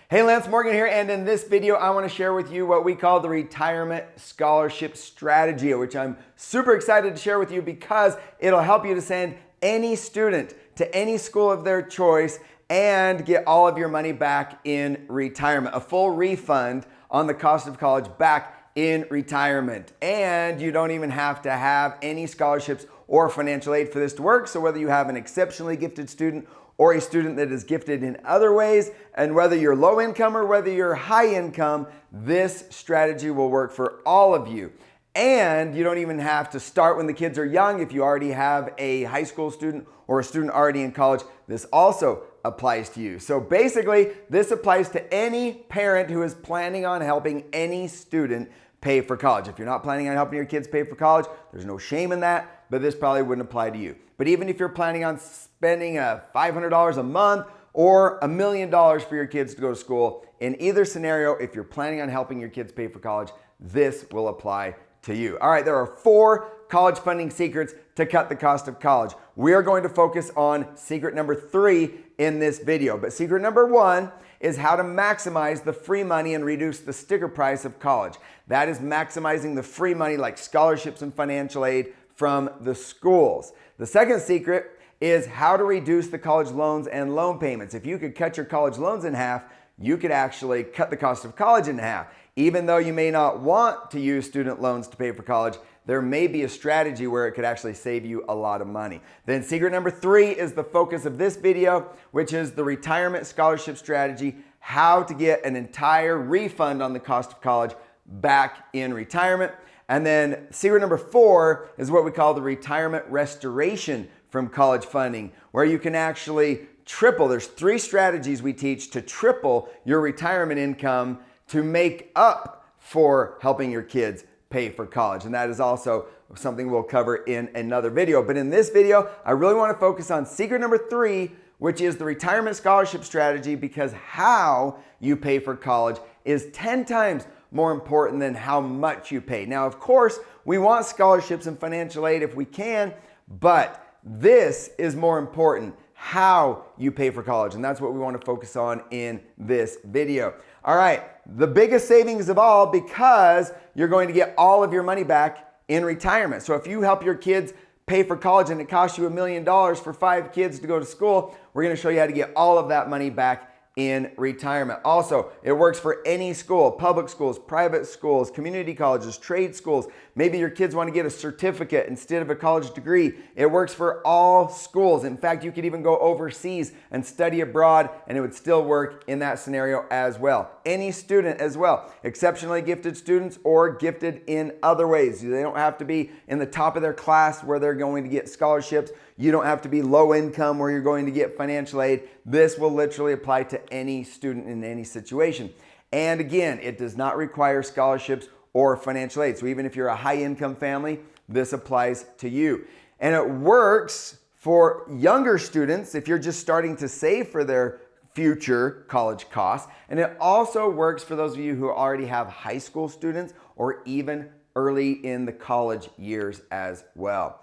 Hey, Lance Morgan here, and in this video, I want to share with you what we call the retirement scholarship strategy, which I'm super excited to share with you because it'll help you to send any student to any school of their choice and get all of your money back in retirement, a full refund on the cost of college back in retirement. And you don't even have to have any scholarships or financial aid for this to work. So whether you have an exceptionally gifted student or a student that is gifted in other ways, and whether you're low income or whether you're high income, this strategy will work for all of you. And you don't even have to start when the kids are young. If you already have a high school student or a student already in college, this also applies to you. So basically, this applies to any parent who is planning on helping any student pay for college. If you're not planning on helping your kids pay for college, there's no shame in that, but this probably wouldn't apply to you. But even if you're planning on spending $500 a month or $1 million for your kids to go to school, in either scenario, if you're planning on helping your kids pay for college, this will apply to you. All right, there are 4 college funding secrets to cut the cost of college. We are going to focus on secret number 3 in this video. But secret number 1 is how to maximize the free money and reduce the sticker price of college. That is maximizing the free money like scholarships and financial aid from the schools. The second secret is how to reduce the college loans and loan payments. If you could cut your college loans in half, you could actually cut the cost of college in half. Even though you may not want to use student loans to pay for college, there may be a strategy where it could actually save you a lot of money. Then secret number 3 is the focus of this video, which is the retirement scholarship strategy, how to get an entire refund on the cost of college back in retirement. And then secret number 4 is what we call the retirement restoration from college funding, where you can actually triple. There's 3 strategies we teach to triple your retirement income to make up for helping your kids pay for college. And that is also something we'll cover in another video. But in this video, I really want to focus on secret number 3, which is the retirement scholarship strategy, because how you pay for college is 10 times more important than how much you pay. Now, of course, we want scholarships and financial aid if we can, but this is more important, how you pay for college. And that's what we want to focus on in this video. All right, the biggest savings of all, because you're going to get all of your money back in retirement. So if you help your kids pay for college and it costs you $1 million for 5 kids to go to school, we're going to show you how to get all of that money back in retirement. Also, it works for any school, public schools, private schools, community colleges, trade schools. Maybe your kids want to get a certificate instead of a college degree. It works for all schools. In fact, you could even go overseas and study abroad, and it would still work in that scenario as well. Any student as well, exceptionally gifted students or gifted in other ways. They don't have to be in the top of their class where they're going to get scholarships. You don't have to be low income where you're going to get financial aid. This will literally apply to any student in any situation. And again, it does not require scholarships or financial aid. So even if you're a high income family, this applies to you. And it works for younger students if you're just starting to save for their future college costs. And it also works for those of you who already have high school students or even early in the college years as well.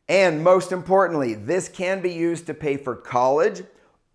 And most importantly, this can be used to pay for college,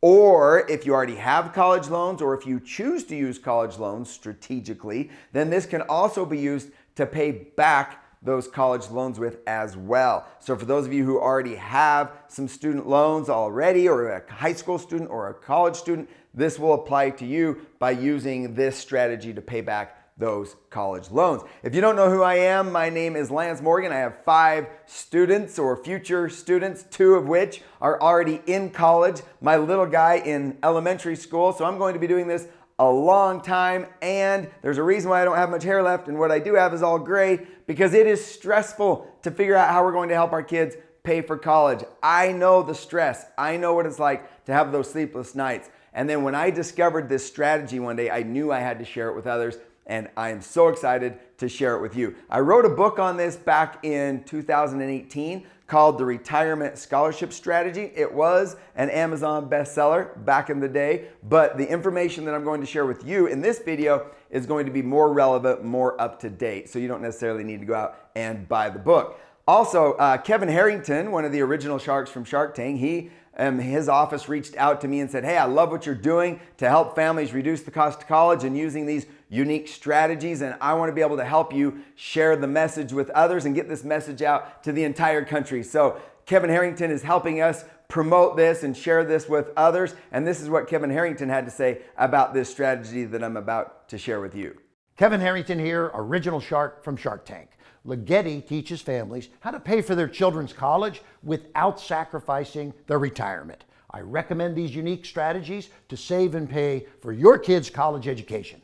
or if you already have college loans, or if you choose to use college loans strategically, then this can also be used to pay back those college loans with as well. So for those of you who already have some student loans already, or a high school student or a college student, this will apply to you by using this strategy to pay back those college loans. If you don't know who I am, my name is Lance Morgan. I have 5 students or future students, 2 of which are already in college. My little guy in elementary school. So I'm going to be doing this a long time, and there's a reason why I don't have much hair left, and what I do have is all gray, because it is stressful to figure out how we're going to help our kids pay for college. I know the stress. I know what it's like to have those sleepless nights. And then when I discovered this strategy one day, I knew I had to share it with others. And I am so excited to share it with you. I wrote a book on this back in 2018 called The Retirement Scholarship Strategy. It was an Amazon bestseller back in the day, but the information that I'm going to share with you in this video is going to be more relevant, more up to date. So you don't necessarily need to go out and buy the book. Also, Kevin Harrington, one of the original sharks from Shark Tank, his office reached out to me and said, hey, I love what you're doing to help families reduce the cost of college and using these unique strategies, and I want to be able to help you share the message with others and get this message out to the entire country. So Kevin Harrington is helping us promote this and share this with others, and this is what Kevin Harrington had to say about this strategy that I'm about to share with you. Kevin Harrington here, original shark from Shark Tank. Ligeti teaches families how to pay for their children's college without sacrificing their retirement. I recommend these unique strategies to save and pay for your kids' college education.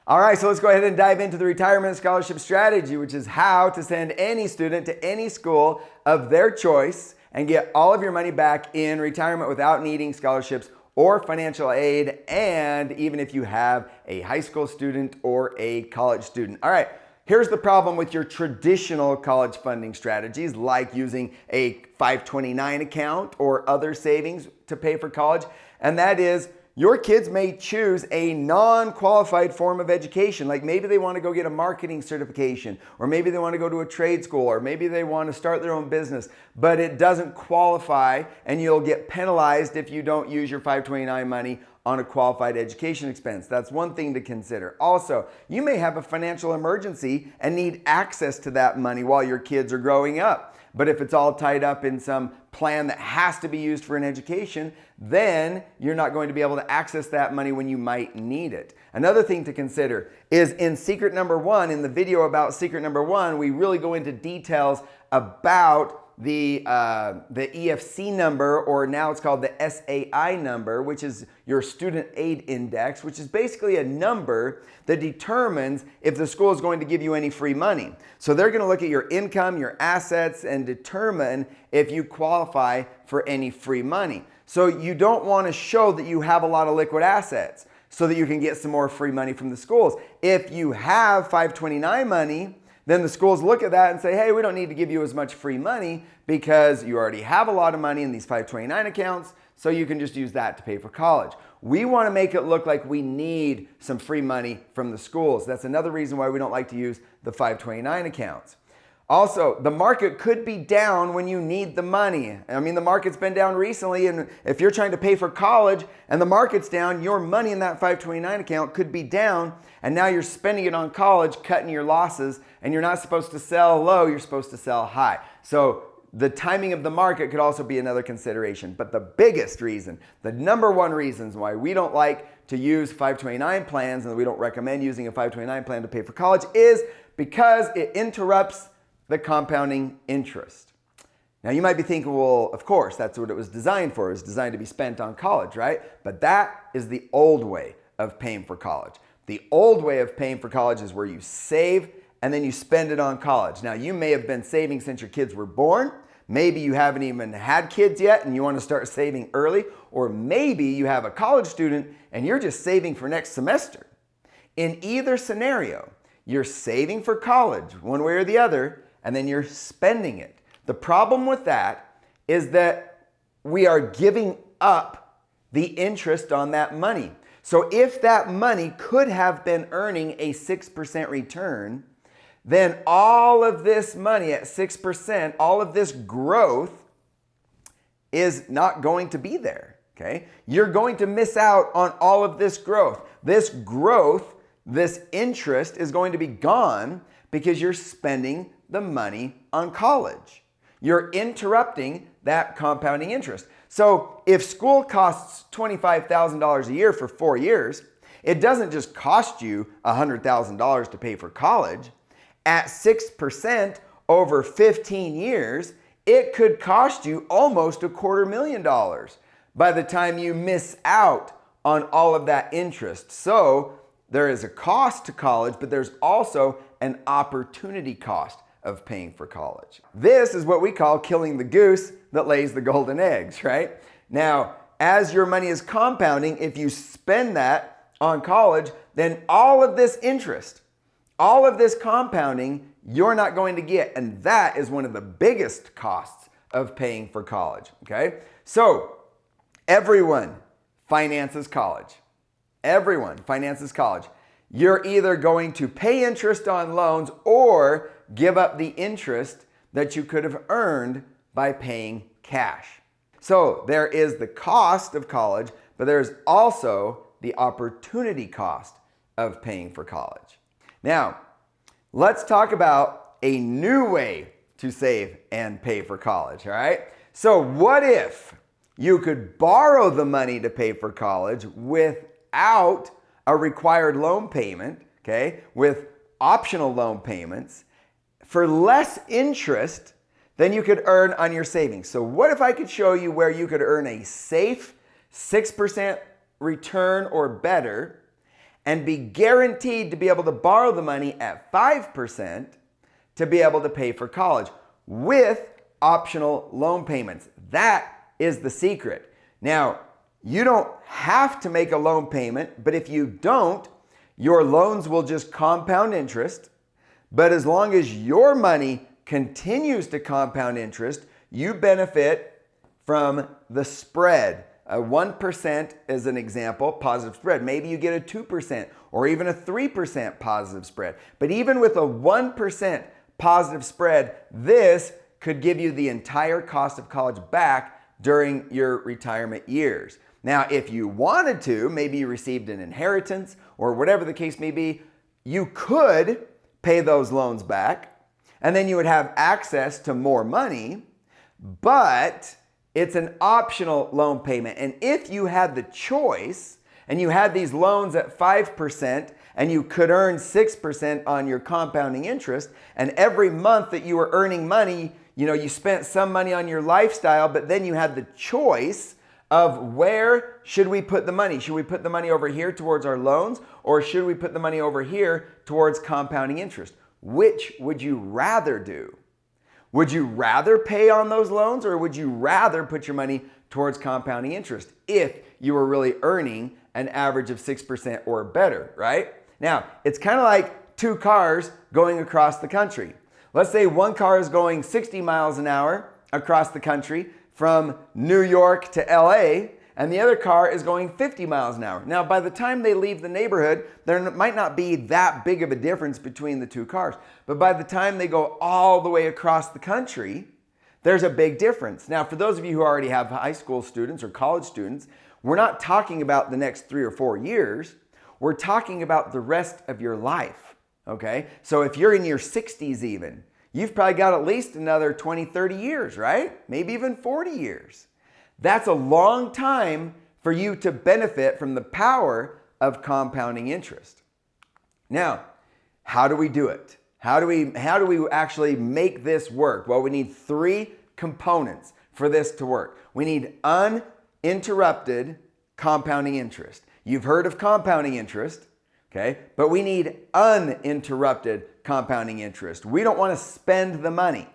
All right, so let's go ahead and dive into the retirement scholarship strategy, which is how to send any student to any school of their choice and get all of your money back in retirement without needing scholarships or financial aid, and even if you have a high school student or a college student. All right, here's the problem with your traditional college funding strategies, like using a 529 account or other savings to pay for college, and that is your kids may choose a non-qualified form of education. Like maybe they want to go get a marketing certification, or maybe they want to go to a trade school, or maybe they want to start their own business, but it doesn't qualify, and you'll get penalized if you don't use your 529 money on a qualified education expense. That's one thing to consider. Also, you may have a financial emergency and need access to that money while your kids are growing up. But if it's all tied up in some plan that has to be used for an education, then you're not going to be able to access that money when you might need it. Another thing to consider is in secret number 1, in the video about secret number 1, we really go into details about the EFC number, or now it's called the SAI number, which is your student aid index, which is basically a number that determines if the school is going to give you any free money. So they're going to look at your income, your assets, and determine if you qualify for any free money. So you don't want to show that you have a lot of liquid assets so that you can get some more free money from the schools. If you have 529 money, then the schools look at that and say, hey, we don't need to give you as much free money because you already have a lot of money in these 529 accounts, so you can just use that to pay for college. We want to make it look like we need some free money from the schools. That's another reason why we don't like to use the 529 accounts. Also, the market could be down when you need the money. I mean, the market's been down recently, and if you're trying to pay for college and the market's down, your money in that 529 account could be down, and now you're spending it on college, cutting your losses, and you're not supposed to sell low, you're supposed to sell high. So the timing of the market could also be another consideration. But the biggest reason, the number one reasons why we don't like to use 529 plans and we don't recommend using a 529 plan to pay for college is because it interrupts the compounding interest. Now you might be thinking, well, of course, that's what it was designed for. It was designed to be spent on college, right? But that is the old way of paying for college. The old way of paying for college is where you save and then you spend it on college. Now you may have been saving since your kids were born. Maybe you haven't even had kids yet and you want to start saving early. Or maybe you have a college student and you're just saving for next semester. In either scenario, you're saving for college one way or the other, and then you're spending it. The problem with that is that we are giving up the interest on that money. So if that money could have been earning a 6% return, then all of this money at 6%, all of this growth is not going to be there, okay? You're going to miss out on all of this growth. This growth, this interest is going to be gone because you're spending the money on college. You're interrupting that compounding interest. So if school costs $25,000 a year for 4 years, it doesn't just cost you $100,000 to pay for college. At 6% over 15 years, it could cost you almost $250,000 by the time you miss out on all of that interest. So there is a cost to college, but there's also an opportunity cost of paying for college. This is what we call killing the goose that lays the golden eggs, right? Now, as your money is compounding, if you spend that on college, then all of this interest, all of this compounding, you're not going to get. And that is one of the biggest costs of paying for college, okay? So everyone finances college. Everyone finances college. You're either going to pay interest on loans or give up the interest that you could have earned by paying cash. So there is the cost of college, but there's also the opportunity cost of paying for college. Now, let's talk about a new way to save and pay for college, all right? So what if you could borrow the money to pay for college without a required loan payment, okay, with optional loan payments for less interest than you could earn on your savings? So what if I could show you where you could earn a safe 6% return or better and be guaranteed to be able to borrow the money at 5% to be able to pay for college with optional loan payments? That is the secret. Now, you don't have to make a loan payment, but if you don't, your loans will just compound interest. But as long as your money continues to compound interest, you benefit from the spread. A 1% is an example, positive spread. Maybe you get a 2% or even a 3% positive spread. But even with a 1% positive spread, this could give you the entire cost of college back during your retirement years. Now, if you wanted to, maybe you received an inheritance or whatever the case may be, you could pay those loans back and then you would have access to more money, but it's an optional loan payment. And if you had the choice and you had these loans at 5% and you could earn 6% on your compounding interest, and every month that you were earning money, you spent some money on your lifestyle, but then you had the choice of where should we put the money? Should we put the money over here towards our loans, or should we put the money over here towards compounding interest? Which would you rather do? Would you rather pay on those loans, or would you rather put your money towards compounding interest if you were really earning an average of 6% or better, right? Now, it's kind of like two cars going across the country. Let's say one car is going 60 miles an hour across the country from New York to LA, and the other car is going 50 miles an hour. Now, by the time they leave the neighborhood, there might not be that big of a difference between the two cars. But by the time they go all the way across the country, there's a big difference. Now, for those of you who already have high school students or college students, we're not talking about the next 3 or 4 years. We're talking about the rest of your life, okay? So if you're in your 60s even, you've probably got at least another 20, 30 years, right? Maybe even 40 years. That's a long time for you to benefit from the power of compounding interest. Now, how do we do it? How do we actually make this work? Well, we need 3 components for this to work. We need uninterrupted compounding interest. You've heard of compounding interest, okay? But we need uninterrupted compounding interest. We don't want to spend the money.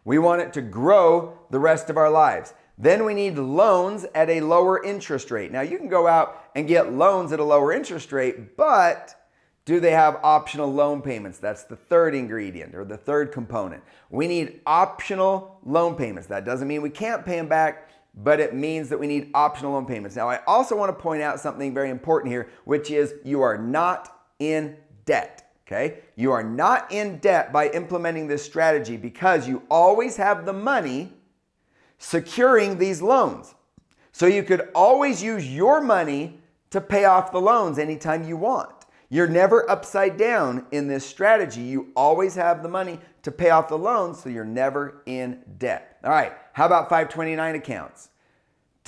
We want it to grow the rest of our lives. Then we need loans at a lower interest rate. Now, you can go out and get loans at a lower interest rate, but do they have optional loan payments? That's the third ingredient or the third component. We need optional loan payments. That doesn't mean we can't pay them back, but it means that we need optional loan payments. Now, I also want to point out something very important here, which is you are not in debt, okay? You are not in debt by implementing this strategy because you always have the money securing these loans. So you could always use your money to pay off the loans anytime you want. You're never upside down in this strategy. You always have the money to pay off the loans, so you're never in debt. All right, how about 529 accounts?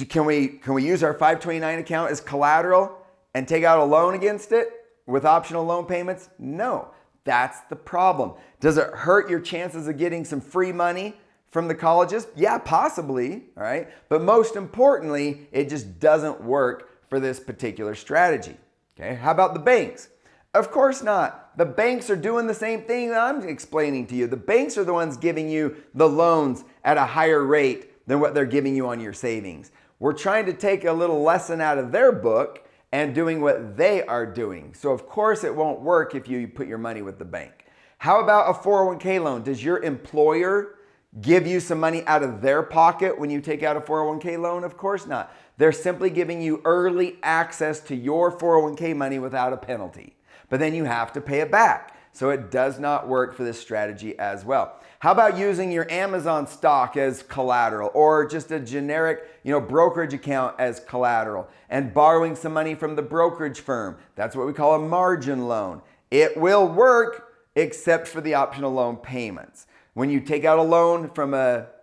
Can we use our 529 account as collateral and take out a loan against it with optional loan payments? No, that's the problem. Does it hurt your chances of getting some free money from the colleges? Yeah, possibly, all right? But most importantly, it just doesn't work for this particular strategy, okay? How about the banks? Of course not. The banks are doing the same thing that I'm explaining to you. The banks are the ones giving you the loans at a higher rate than what they're giving you on your savings. We're trying to take a little lesson out of their book and doing what they are doing. So of course it won't work if you put your money with the bank. How about a 401k loan? Does your employer give you some money out of their pocket when you take out a 401k loan? Of course not. They're simply giving you early access to your 401k money without a penalty. But then you have to pay it back. so it does not work for this strategy as well. How about using your Amazon stock as collateral, or just a generic, brokerage account as collateral, and borrowing some money from the brokerage firm? That's what we call a margin loan. It will work except for the optional loan payments. When you take out a loan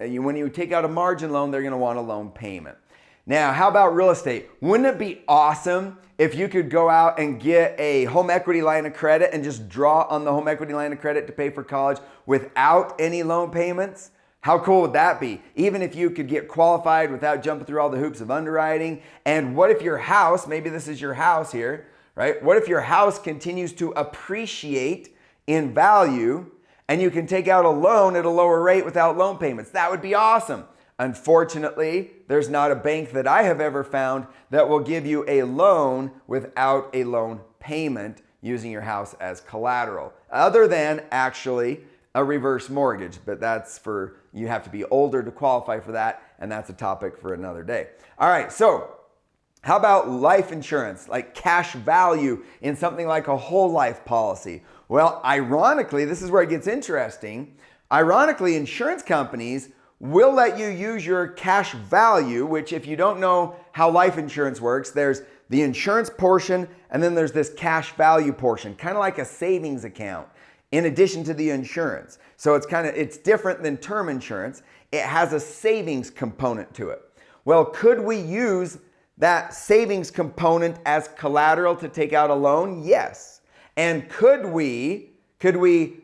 when you take out a margin loan, they're going to want a loan payment. Now, how about real estate? Wouldn't it be awesome if you could go out and get a home equity line of credit and just draw on the home equity line of credit to pay for college without any loan payments? How cool would that be? Even if you could get qualified without jumping through all the hoops of underwriting. And what if your house, maybe this is your house here, right? What if your house continues to appreciate in value and you can take out a loan at a lower rate without loan payments? That would be awesome. Unfortunately, there's not a bank that I have ever found that will give you a loan without a loan payment using your house as collateral, other than actually a reverse mortgage. But you have to be older to qualify for that, and that's a topic for another day. All right, so how about life insurance, like cash value in something like a whole life policy? Well, ironically, this is where it gets interesting. Ironically, insurance companies will let you use your cash value, which, if you don't know how life insurance works, there's the insurance portion and then there's this cash value portion, kind of like a savings account in addition to the insurance. So it's different than term insurance. It has a savings component to it. Well, could we use that savings component as collateral to take out a loan? Yes. And could we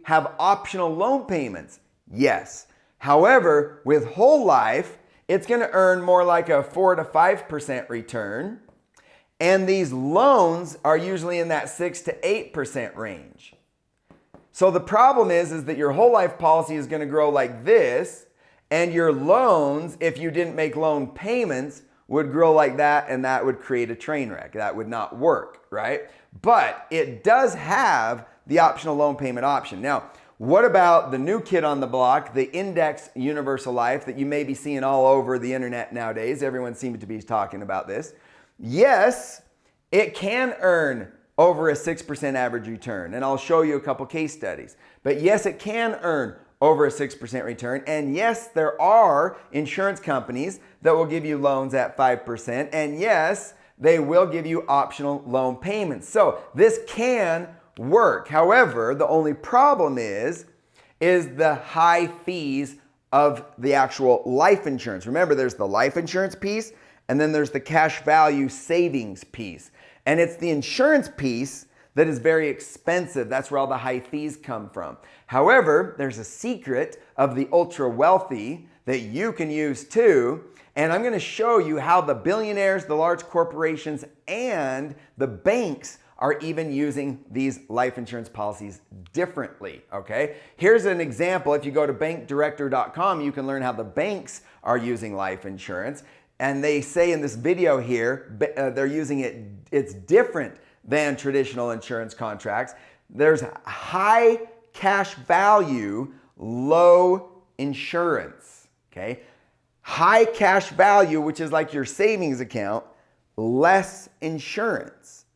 have optional loan payments? Yes. However, with whole life, it's going to earn more like a 4 to 5% return. And these loans are usually in that 6 to 8% range. So the problem is that your whole life policy is going to grow like this, and your loans, if you didn't make loan payments, would grow like that, and that would create a train wreck. That would not work, right? But it does have the optional loan payment option. Now, what about the new kid on the block, the Index Universal Life that you may be seeing all over the internet nowadays? Everyone seems to be talking about this. Yes, it can earn over a 6% average return, and I'll show you a couple case studies. But yes, it can earn over a 6% return, and yes, there are insurance companies that will give you loans at 5%, and yes, they will give you optional loan payments. So this can work. However, the only problem is the high fees of the actual life insurance. Remember, there's the life insurance piece, and then there's the cash value savings piece. And it's the insurance piece that is very expensive. That's where all the high fees come from. However, there's a secret of the ultra wealthy that you can use too. And I'm going to show you how the billionaires, the large corporations, and the banks are even using these life insurance policies differently, okay? Here's an example. If you go to bankdirector.com, you can learn how the banks are using life insurance. And they say in this video here, they're using it's different than traditional insurance contracts. There's high cash value, low insurance, okay? High cash value, which is like your savings account, less insurance.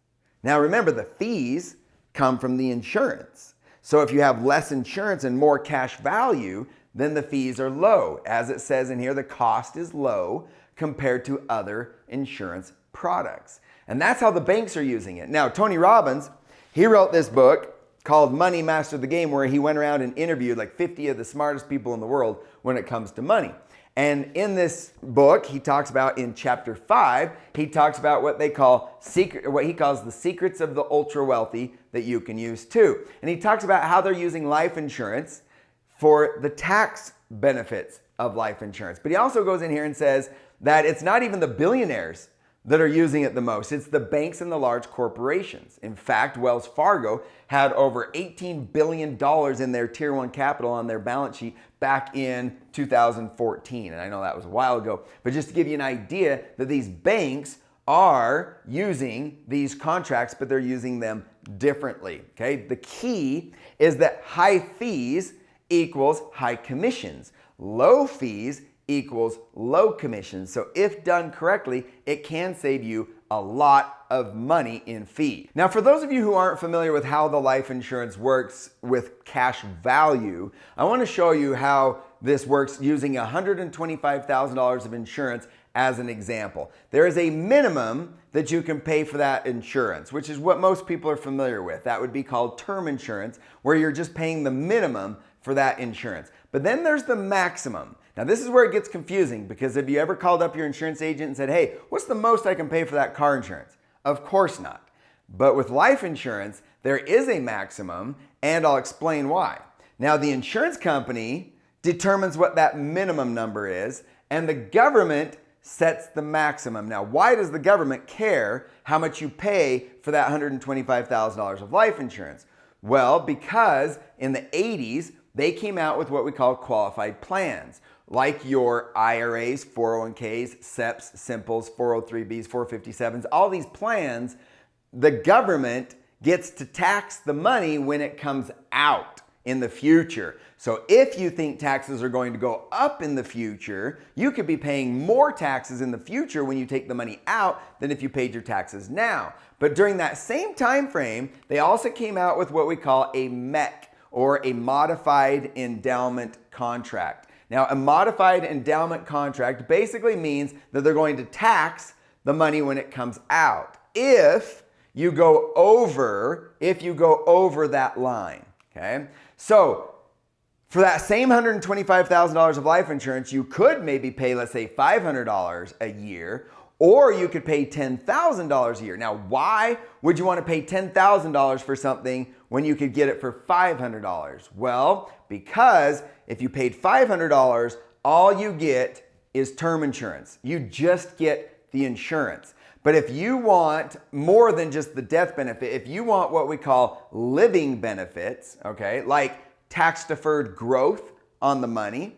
Now remember, the fees come from the insurance. So if you have less insurance and more cash value, then the fees are low. As it says in here, the cost is low compared to other insurance products. And that's how the banks are using it. Now, Tony Robbins, he wrote this book called Money Master the Game, where he went around and interviewed like 50 of the smartest people in the world when it comes to money. And in this book, he talks about, in chapter 5, he talks about what he calls the secrets of the ultra wealthy that you can use too. And he talks about how they're using life insurance for the tax benefits of life insurance. But he also goes in here and says that it's not even the billionaires that are using it the most. It's the banks and the large corporations. In fact, Wells Fargo had over $18 billion in their Tier 1 capital on their balance sheet back in 2014. And I know that was a while ago, but just to give you an idea that these banks are using these contracts, but they're using them differently, okay? The key is that high fees equals high commissions. Low fees equals low commissions. So if done correctly, it can save you a lot of money in fee. Now, for those of you who aren't familiar with how the life insurance works with cash value, I want to show you how this works using $125,000 of insurance as an example. There is a minimum that you can pay for that insurance, which is what most people are familiar with. That would be called term insurance, where you're just paying the minimum for that insurance. But then there's the maximum. Now, this is where it gets confusing, because have you ever called up your insurance agent and said, hey, what's the most I can pay for that car insurance? Of course not. But with life insurance, there is a maximum, and I'll explain why. Now, the insurance company determines what that minimum number is, and the government sets the maximum. Now, why does the government care how much you pay for that $125,000 of life insurance? Well, because in the 80s, they came out with what we call qualified plans, like your IRAs, 401ks, SEPs, Simples, 403bs, 457s, all these plans. The government gets to tax the money when it comes out in the future. So if you think taxes are going to go up in the future, you could be paying more taxes in the future when you take the money out than if you paid your taxes now. But during that same time frame, they also came out with what we call a MEC, or a modified endowment contract. Now, a modified endowment contract basically means that they're going to tax the money when it comes out if you go over that line. Okay? So, for that same $125,000 of life insurance, you could maybe pay, let's say, $500 a year, or you could pay $10,000 a year. Now, why would you want to pay $10,000 for something when you could get it for $500? Well, because if you paid $500, all you get is term insurance. You just get the insurance. But if you want more than just the death benefit, if you want what we call living benefits, okay, like tax-deferred growth on the money,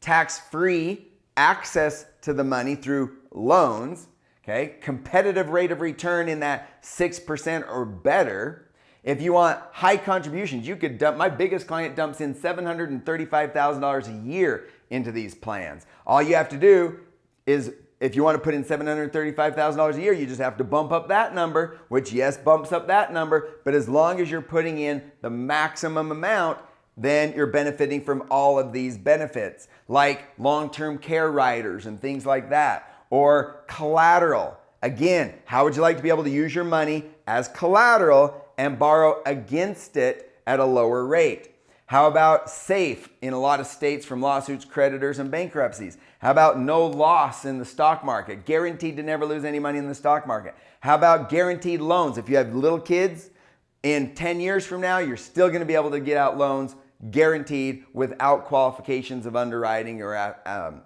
tax-free access to the money through loans, okay, competitive rate of return in that 6% or better. If you want high contributions, you could dump, my biggest client dumps in $735,000 a year into these plans. All you have to do is, if you want to put in $735,000 a year, you just have to bump up that number, which yes, bumps up that number, but as long as you're putting in the maximum amount, then you're benefiting from all of these benefits, like long-term care riders and things like that, or collateral. Again, how would you like to be able to use your money as collateral and borrow against it at a lower rate? How about SAFE in a lot of states from lawsuits, creditors, and bankruptcies? How about no loss in the stock market, guaranteed to never lose any money in the stock market? How about guaranteed loans? If you have little kids, in 10 years from now, you're still going to be able to get out loans guaranteed without qualifications of underwriting or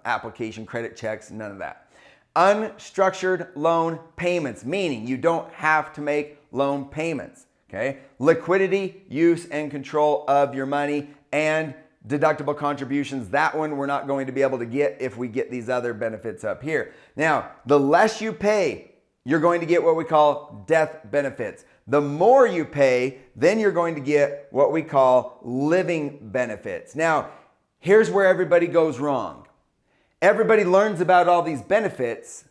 application credit checks, none of that. Unstructured loan payments, meaning you don't have to make loan payments. Okay? Liquidity, use, and control of your money, and deductible contributions. That one we're not going to be able to get if we get these other benefits up here. Now, the less you pay, you're going to get what we call death benefits. The more you pay, then you're going to get what we call living benefits. Now, here's where everybody goes wrong. Everybody learns about all these benefits,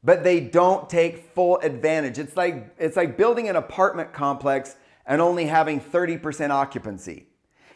but they don't take full advantage. It's like building an apartment complex and only having 30% occupancy.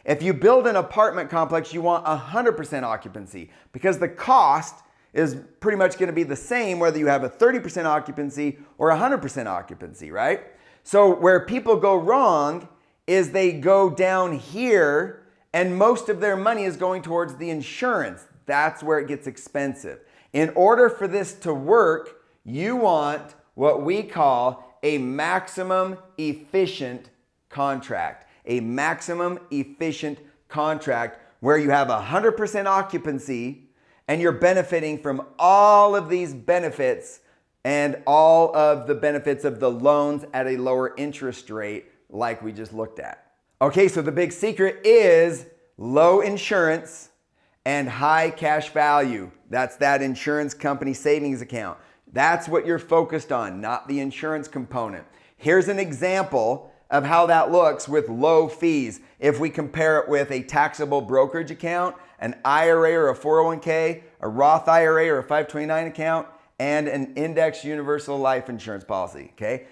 If you build an apartment complex, you want 100% occupancy, because the cost is pretty much going to be the same whether you have a 30% occupancy or 100% occupancy, right? So where people go wrong is they go down here and most of their money is going towards the insurance. That's where it gets expensive. In order for this to work, you want what we call a maximum efficient contract. A maximum efficient contract where you have 100% occupancy and you're benefiting from all of these benefits and all of the benefits of the loans at a lower interest rate like we just looked at. Okay, so the big secret is low insurance and high cash value. That's that insurance company savings account. That's what you're focused on, not the insurance component. Here's an example of how that looks with low fees. If we compare it with a taxable brokerage account, an IRA or a 401k, a Roth IRA or a 529 account, and an index universal life insurance policy, okay?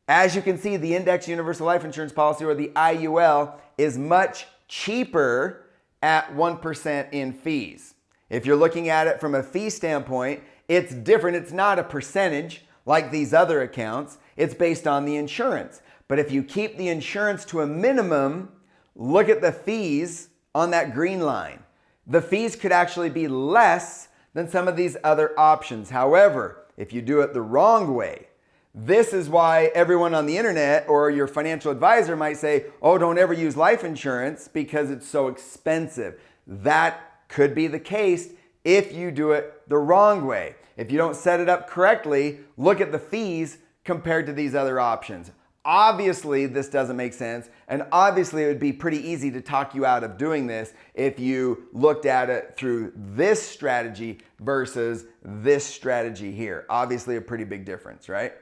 As you can see, the index universal life insurance policy, or the IUL, is much cheaper at 1% in fees. If you're looking at it from a fee standpoint, it's different. It's not a percentage like these other accounts. It's based on the insurance. But if you keep the insurance to a minimum, look at the fees on that green line. The fees could actually be less than some of these other options. However, if you do it the wrong way, this is why everyone on the internet or your financial advisor might say, oh, don't ever use life insurance because it's so expensive. That could be the case if you do it the wrong way. If you don't set it up correctly, look at the fees compared to these other options. Obviously, this doesn't make sense, and obviously it would be pretty easy to talk you out of doing this if you looked at it through this strategy versus this strategy here. Obviously a pretty big difference, right?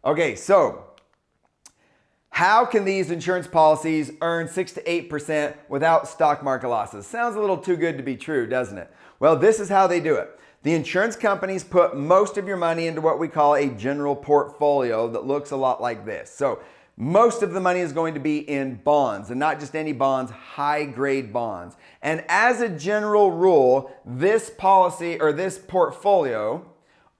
Okay, so how can these insurance policies earn 6 to 8% without stock market losses? Sounds a little too good to be true, doesn't it? Well, this is how they do it. The insurance companies put most of your money into what we call a general portfolio that looks a lot like this. So most of the money is going to be in bonds, and not just any bonds, high grade bonds. And as a general rule, this policy or this portfolio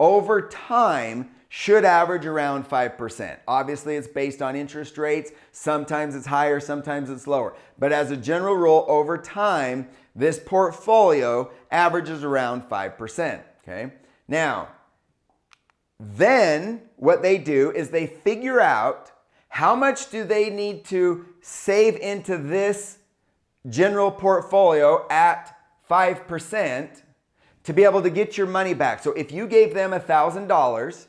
over time should average around 5%. Obviously, it's based on interest rates. Sometimes it's higher, sometimes it's lower. But as a general rule, over time, this portfolio averages around 5%, okay? Now, then what they do is they figure out how much do they need to save into this general portfolio at 5% to be able to get your money back. So if you gave them $1,000,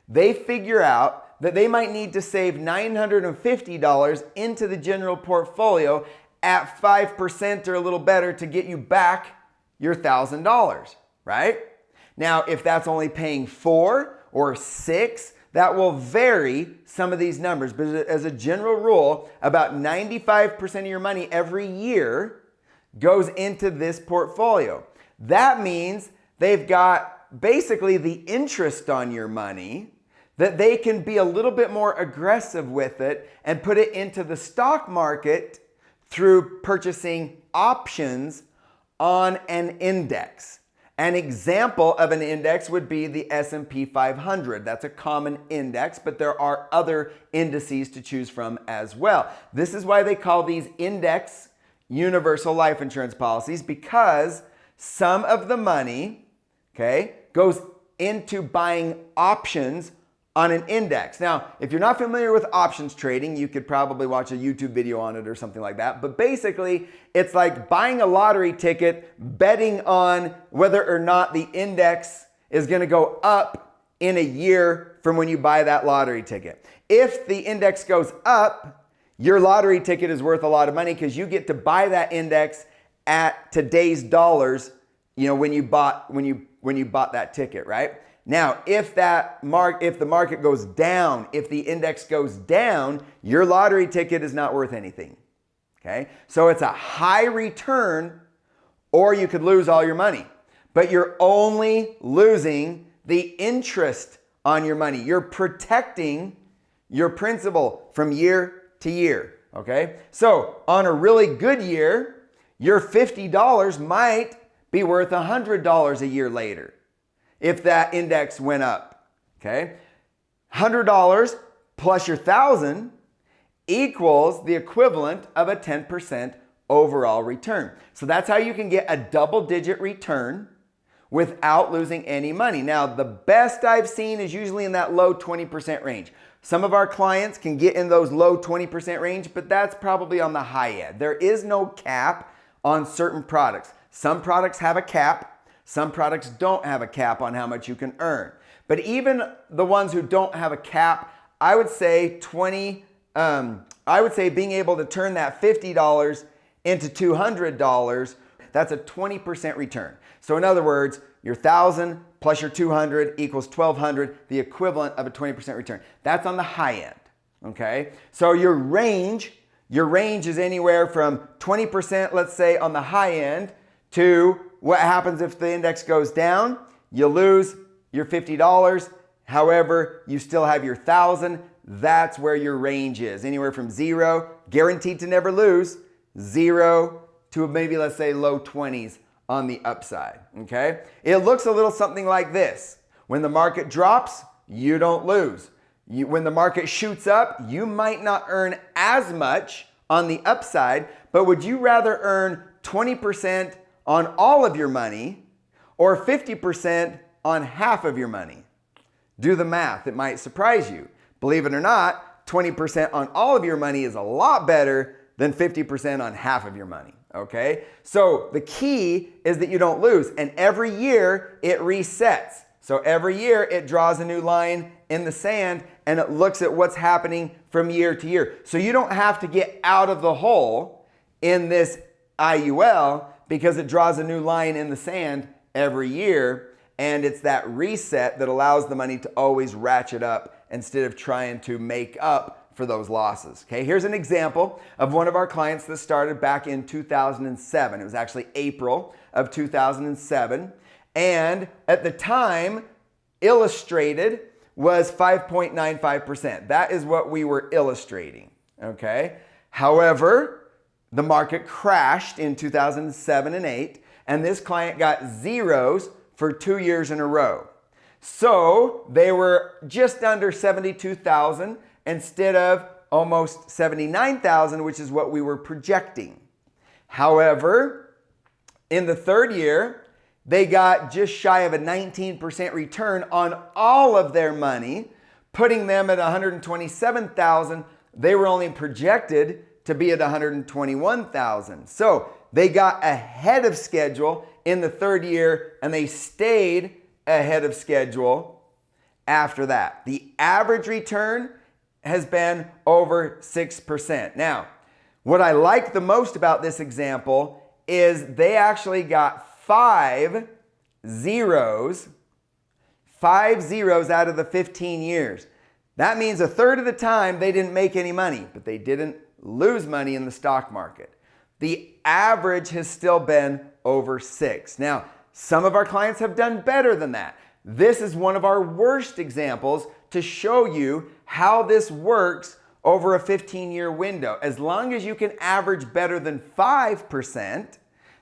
they figure out that they might need to save $950 into the general portfolio at 5% or a little better to get you back your $1,000, right? Now, if that's only paying 4 or 6, that will vary some of these numbers. But as a general rule, about 95% of your money every year goes into this portfolio. That means they've got basically the interest on your money, that they can be a little bit more aggressive with it and put it into the stock market through purchasing options on an index. An example of an index would be the S&P 500. That's a common index, but there are other indices to choose from as well. This is why they call these index universal life insurance policies, because some of the money, okay, goes into buying options on an index. Now, if you're not familiar with options trading, you could probably watch a YouTube video on it or something like that. But basically, it's like buying a lottery ticket, betting on whether or not the index is going to go up in a year from when you buy that lottery ticket. If the index goes up, your lottery ticket is worth a lot of money because you get to buy that index at today's dollars, you know, when you bought that ticket, right? Now, if the market goes down, if the index goes down, your lottery ticket is not worth anything. Okay? So it's a high return, or you could lose all your money. But you're only losing the interest on your money. You're protecting your principal from year to year. Okay? So on a really good year, your $50 might be worth $100 a year later, if that index went up, okay? $100 plus your $1,000 equals the equivalent of a 10% overall return. So that's how you can get a double-digit return without losing any money. Now, the best I've seen is usually in that low 20% range. Some of our clients can get in those low 20% range, but that's probably on the high end. There is no cap on certain products. Some products have a cap. Some products don't have a cap on how much you can earn. But even the ones who don't have a cap, I would say being able to turn that $50 into $200, that's a 20% return. So in other words, your $1,000 plus your $200 equals $1,200, the equivalent of a 20% return. That's on the high end, okay? So your range is anywhere from 20%, let's say, on the high end, to what happens if the index goes down? You lose your $50. However, you still have your 1,000. That's where your range is. Anywhere from 0, guaranteed to never lose, 0 to maybe, let's say, low 20s on the upside, okay? It looks a little something like this. When the market drops, you don't lose. When the market shoots up, you might not earn as much on the upside, but would you rather earn 20% on all of your money or 50% on half of your money? Do the math. It might surprise you. Believe it or not, 20% on all of your money is a lot better than 50% on half of your money, okay? So the key is that you don't lose, and every year it resets. So every year it draws a new line in the sand and it looks at what's happening from year to year. So you don't have to get out of the hole in this IUL because it draws a new line in the sand every year, and it's that reset that allows the money to always ratchet up instead of trying to make up for those losses. Okay, here's an example of one of our clients that started back in 2007. It was actually April of 2007. And at the time, illustrated was 5.95%. That is what we were illustrating, okay? However, the market crashed in 2007 and 8, and this client got zeros for 2 years in a row. So they were just under 72,000 instead of almost 79,000, which is what we were projecting. However, in the third year, they got just shy of a 19% return on all of their money, putting them at 127,000. They were only projected to be at 121,000. So they got ahead of schedule in the third year, and they stayed ahead of schedule after that. The average return has been over 6%. Now, what I like the most about this example is they actually got 5 zeros out of the 15 years. That means a third of the time they didn't make any money, but they didn't lose money in the stock market. The average has still been over 6. Now, some of our clients have done better than that. This is one of our worst examples to show you how this works over a 15-year window. As long as you can average better than 5%,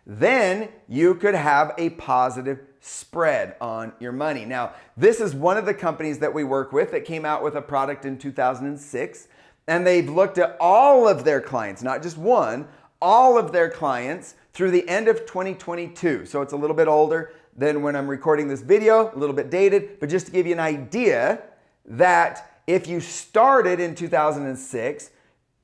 then you could have a positive spread on your money. Now, this is one of the companies that we work with that came out with a product in 2006, and they've looked at all of their clients, not just one, all of their clients through the end of 2022. So it's a little bit older than when I'm recording this video, a little bit dated, but just to give you an idea that if you started in 2006,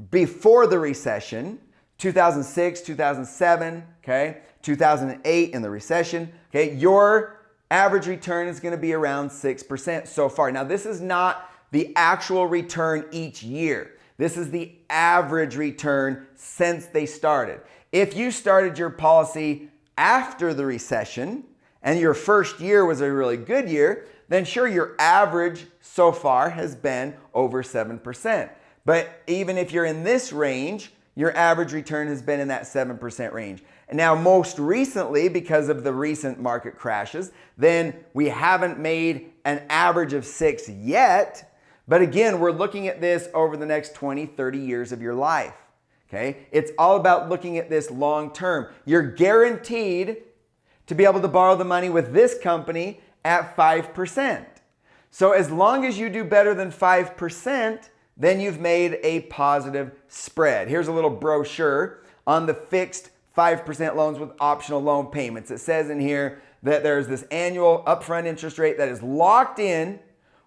before the recession, 2006, 2007, okay, 2008 in the recession, okay, your average return is going to be around 6% so far. Now, this is not the actual return each year. This is the average return since they started. If you started your policy after the recession and your first year was a really good year, then sure, your average so far has been over 7%. But even if you're in this range, your average return has been in that 7% range. And now most recently, because of the recent market crashes, then we haven't made an average of 6 yet. But again, we're looking at this over the next 20, 30 years of your life. Okay? It's all about looking at this long term. You're guaranteed to be able to borrow the money with this company at 5%. So as long as you do better than 5%, then you've made a positive spread. Here's a little brochure on the fixed 5% loans with optional loan payments. It says in here that there's this annual upfront interest rate that is locked in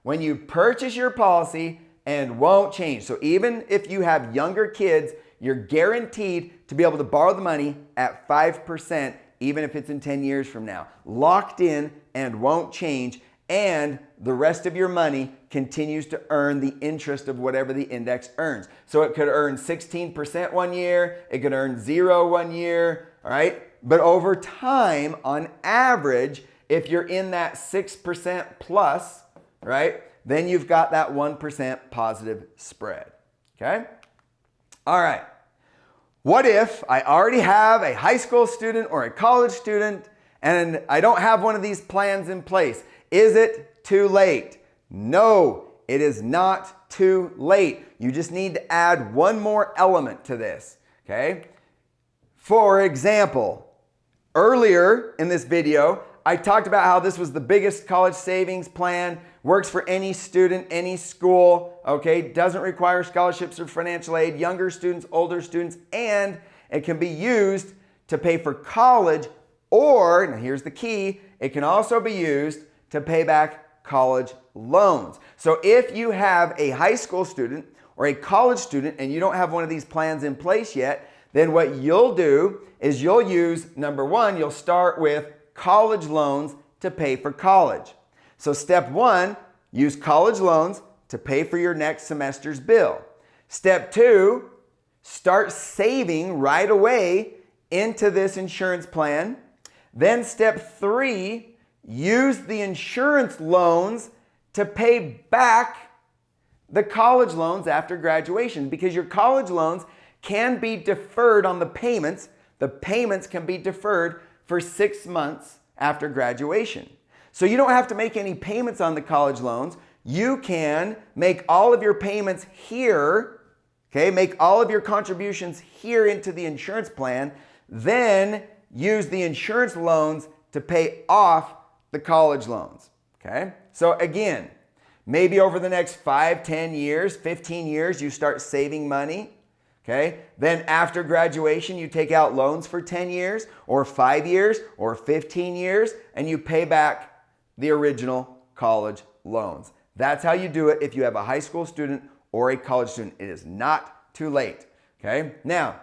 when you purchase your policy and won't change. So even if you have younger kids, you're guaranteed to be able to borrow the money at 5%, even if it's in 10 years from now. Locked in and won't change, and the rest of your money continues to earn the interest of whatever the index earns. So it could earn 16% one year, it could earn 0 one year, all right? But over time, on average, if you're in that 6% plus, right, then you've got that 1% positive spread, okay? All right. What if I already have a high school student or a college student and I don't have one of these plans in place? Is it too late. No, it is not too late. You just need to add one more element to this, okay? For example, earlier in this video, I talked about how this was the biggest college savings plan, works for any student, any school, okay? Doesn't require scholarships or financial aid, younger students, older students, and it can be used to pay for college, or, and here's the key, it can also be used to pay back college loans. So if you have a high school student or a college student and you don't have one of these plans in place yet, then what you'll do is you'll use, number one, you'll start with college loans to pay for college. So step one, use college loans to pay for your next semester's bill. Step two, start saving right away into this insurance plan. Then step three, use the insurance loans to pay back the college loans after graduation, because your college loans can be deferred on the payments. The payments can be deferred for 6 months after graduation. So you don't have to make any payments on the college loans. You can make all of your payments here, okay? Make all of your contributions here into the insurance plan, then use the insurance loans to pay off the college loans, okay? So again, maybe over the next 5, 10 years, 15 years, you start saving money. Okay? Then after graduation, you take out loans for 10 years or 5 years or 15 years, and you pay back the original college loans. That's how you do it if you have a high school student or a college student. It is not too late. Okay? Now,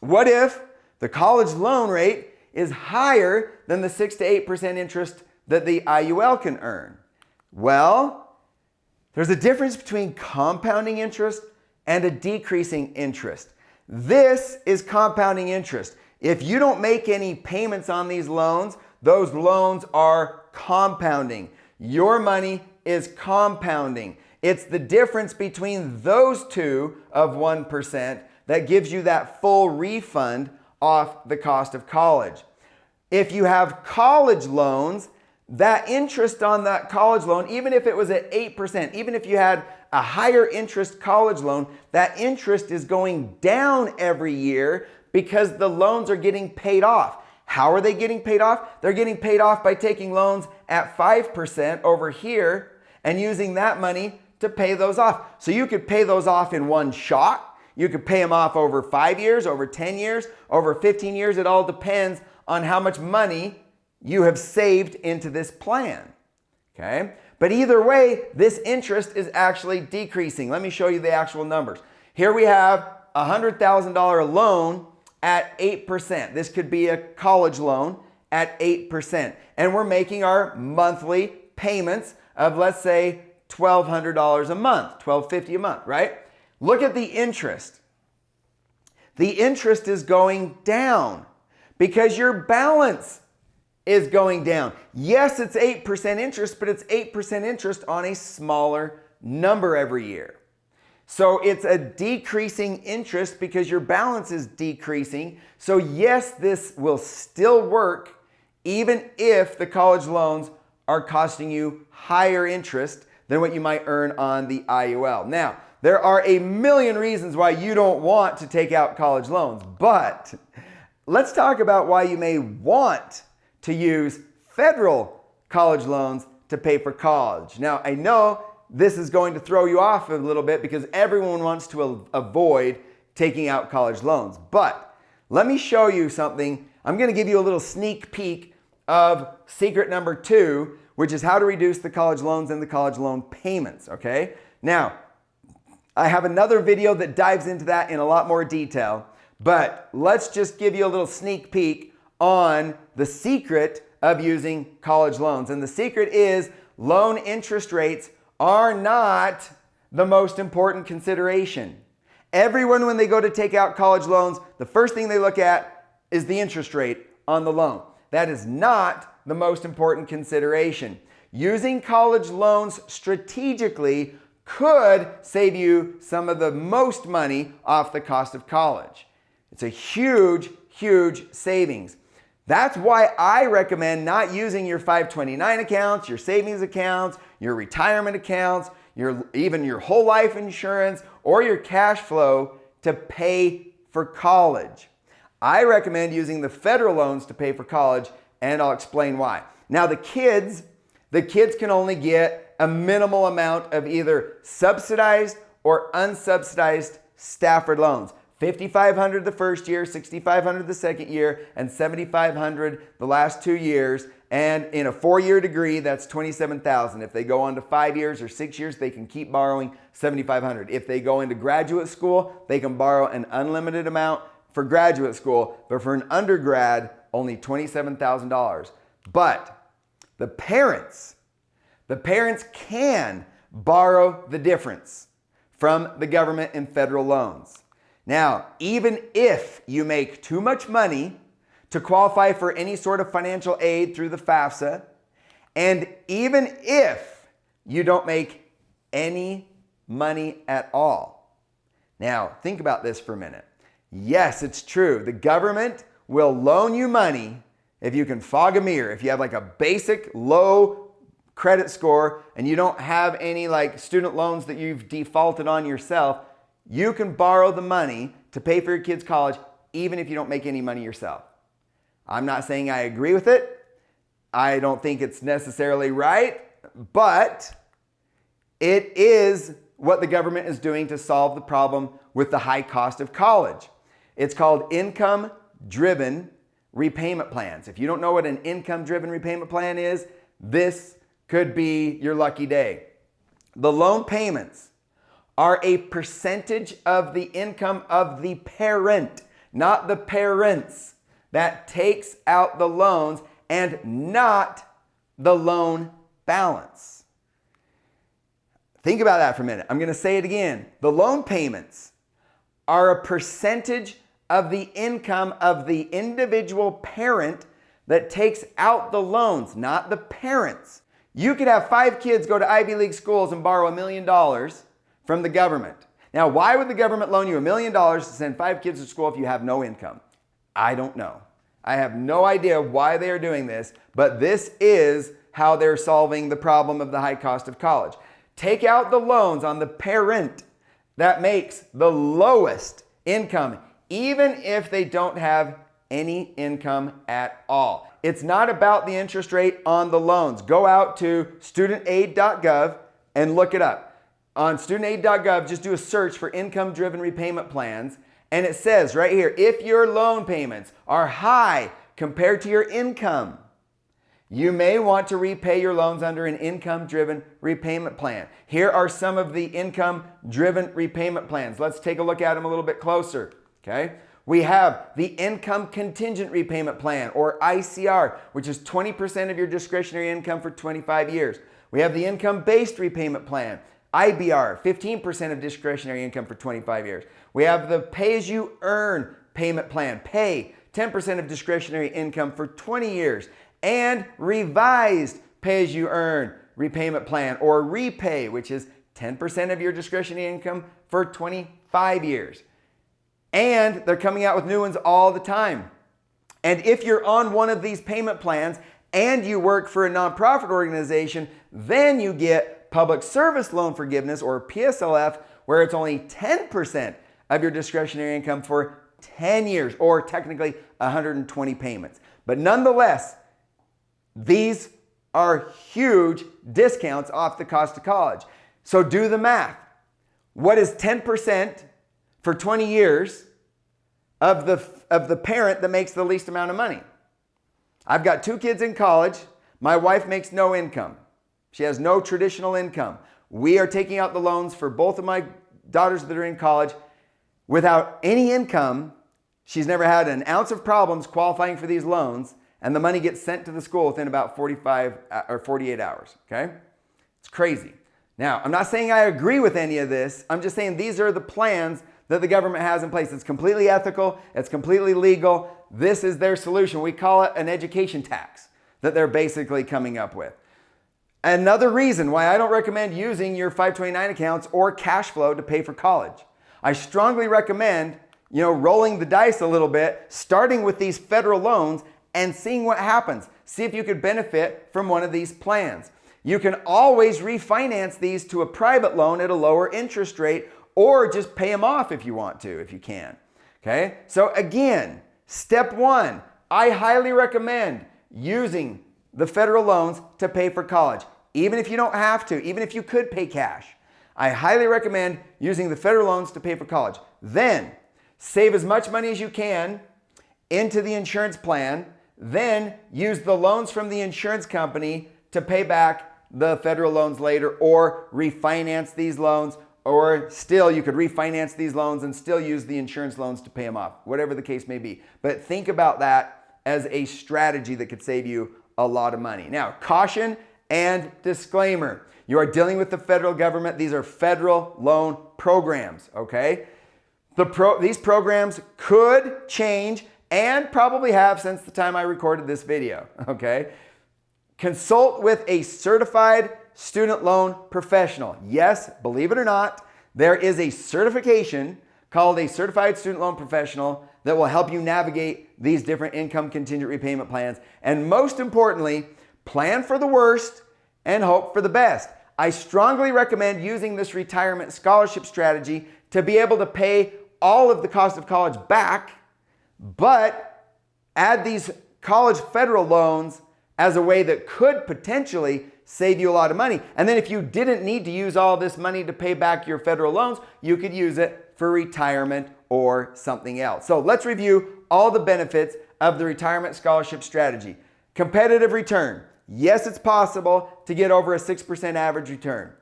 what if the college loan rate is higher than the 6 to 8% interest that the IUL can earn? Well, there's a difference between compounding interest and a decreasing interest. This is compounding interest. If you don't make any payments on these loans, those loans are compounding. Your money is compounding. It's the difference between those two of 1% that gives you that full refund off the cost of college. If you have college loans, that interest on that college loan, even if it was at 8%, even if you had a higher interest college loan, that interest is going down every year because the loans are getting paid off. How are they getting paid off? They're getting paid off by taking loans at 5% over here and using that money to pay those off. So you could pay those off in one shot. You could pay them off over 5 years, over 10 years, over 15 years. It all depends on how much money you have saved into this plan. Okay? But either way, this interest is actually decreasing. Let me show you the actual numbers. Here we have a $100,000 loan at 8%. This could be a college loan at 8%. And we're making our monthly payments of, let's say, $1,200 a month, $1,250 a month, right? Look at the interest. The interest is going down because your balance is going down. Yes, it's 8% interest, but it's 8% interest on a smaller number every year. So it's a decreasing interest because your balance is decreasing. So yes, this will still work even if the college loans are costing you higher interest than what you might earn on the IUL. Now, there are a million reasons why you don't want to take out college loans, but let's talk about why you may want to use federal college loans to pay for college. Now, I know this is going to throw you off a little bit because everyone wants to avoid taking out college loans. But let me show you something. I'm going to give you a little sneak peek of secret number 2, which is how to reduce the college loans and the college loan payments, okay? Now, I have another video that dives into that in a lot more detail, but let's just give you a little sneak peek on the secret of using college loans. And the secret is loan interest rates are not the most important consideration. Everyone, when they go to take out college loans, the first thing they look at is the interest rate on the loan. That is not the most important consideration. Using college loans strategically could save you some of the most money off the cost of college. It's a huge, huge savings. That's why I recommend not using your 529 accounts, your savings accounts, your retirement accounts, even your whole life insurance or your cash flow to pay for college. I recommend using the federal loans to pay for college, and I'll explain why. Now the kids can only get a minimal amount of either subsidized or unsubsidized Stafford loans. $5,500 the first year, $6,500 the second year, and $7,500 the last 2 years. And in a 4-year degree, that's $27,000. If they go on to 5 years or 6 years, they can keep borrowing $7,500. If they go into graduate school, they can borrow an unlimited amount for graduate school, but for an undergrad, only $27,000. But the parents can borrow the difference from the government and federal loans. Now, even if you make too much money to qualify for any sort of financial aid through the FAFSA, and even if you don't make any money at all. Now, think about this for a minute. Yes, it's true. The government will loan you money if you can fog a mirror. If you have like a basic low credit score and you don't have any like student loans that you've defaulted on yourself, you can borrow the money to pay for your kids' college even if you don't make any money yourself. I'm not saying I agree with it. I don't think it's necessarily right, but it is what the government is doing to solve the problem with the high cost of college. It's called income-driven repayment plans. If you don't know what an income-driven repayment plan is, this could be your lucky day. The loan payments are a percentage of the income of the parent, not the parents, that takes out the loans and not the loan balance. Think about that for a minute. I'm going to say it again. The loan payments are a percentage of the income of the individual parent that takes out the loans, not the parents. You could have 5 kids go to Ivy League schools and borrow $1 million from the government. Now, why would the government loan you $1 million to send 5 kids to school if you have no income? I don't know. I have no idea why they are doing this, but this is how they're solving the problem of the high cost of college. Take out the loans on the parent that makes the lowest income, even if they don't have any income at all. It's not about the interest rate on the loans. Go out to studentaid.gov and look it up. On studentaid.gov, just do a search for income-driven repayment plans, and it says right here, if your loan payments are high compared to your income, you may want to repay your loans under an income-driven repayment plan. Here are some of the income-driven repayment plans. Let's take a look at them a little bit closer, okay? We have the income contingent repayment plan, or ICR, which is 20% of your discretionary income for 25 years. We have the income-based repayment plan, IBR, 15% of discretionary income for 25 years. We have the pay-as-you-earn payment plan, pay 10% of discretionary income for 20 years, and revised pay-as-you-earn repayment plan, or repay, which is 10% of your discretionary income for 25 years. And they're coming out with new ones all the time. And if you're on one of these payment plans and you work for a nonprofit organization, then you get public service loan forgiveness, or PSLF, where it's only 10% of your discretionary income for 10 years, or technically 120 payments. But nonetheless, these are huge discounts off the cost of college. So do the math. What is 10% for 20 years of the parent that makes the least amount of money? I've got 2 kids in college. My wife makes no income. She has no traditional income. We are taking out the loans for both of my daughters that are in college without any income. She's never had an ounce of problems qualifying for these loans, and the money gets sent to the school within about 45 or 48 hours, okay? It's crazy. Now, I'm not saying I agree with any of this. I'm just saying these are the plans that the government has in place. It's completely ethical. It's completely legal. This is their solution. We call it an education tax that they're basically coming up with. Another reason why I don't recommend using your 529 accounts or cash flow to pay for college. I strongly recommend, rolling the dice a little bit, starting with these federal loans, and seeing what happens. See if you could benefit from one of these plans. You can always refinance these to a private loan at a lower interest rate, or just pay them off if you want to, if you can. Okay? So again, step one, I highly recommend using the federal loans to pay for college. Even if you don't have to, even if you could pay cash, I highly recommend using the federal loans to pay for college. Then save as much money as you can into the insurance plan, then use the loans from the insurance company to pay back the federal loans later, or refinance these loans, or still you could refinance these loans and still use the insurance loans to pay them off, whatever the case may be. But think about that as a strategy that could save you a lot of money. Now, caution and disclaimer. You are dealing with the federal government. These are federal loan programs, okay? These programs could change and probably have since the time I recorded this video, okay? Consult with a certified student loan professional. Yes, believe it or not, there is a certification called a certified student loan professional that will help you navigate these different income contingent repayment plans. And most importantly, plan for the worst and hope for the best. I strongly recommend using this retirement scholarship strategy to be able to pay all of the cost of college back, but add these college federal loans as a way that could potentially save you a lot of money. And then if you didn't need to use all this money to pay back your federal loans, you could use it for retirement or something else. So let's review all the benefits of the retirement scholarship strategy. Competitive return. Yes, it's possible to get over a 6% average return.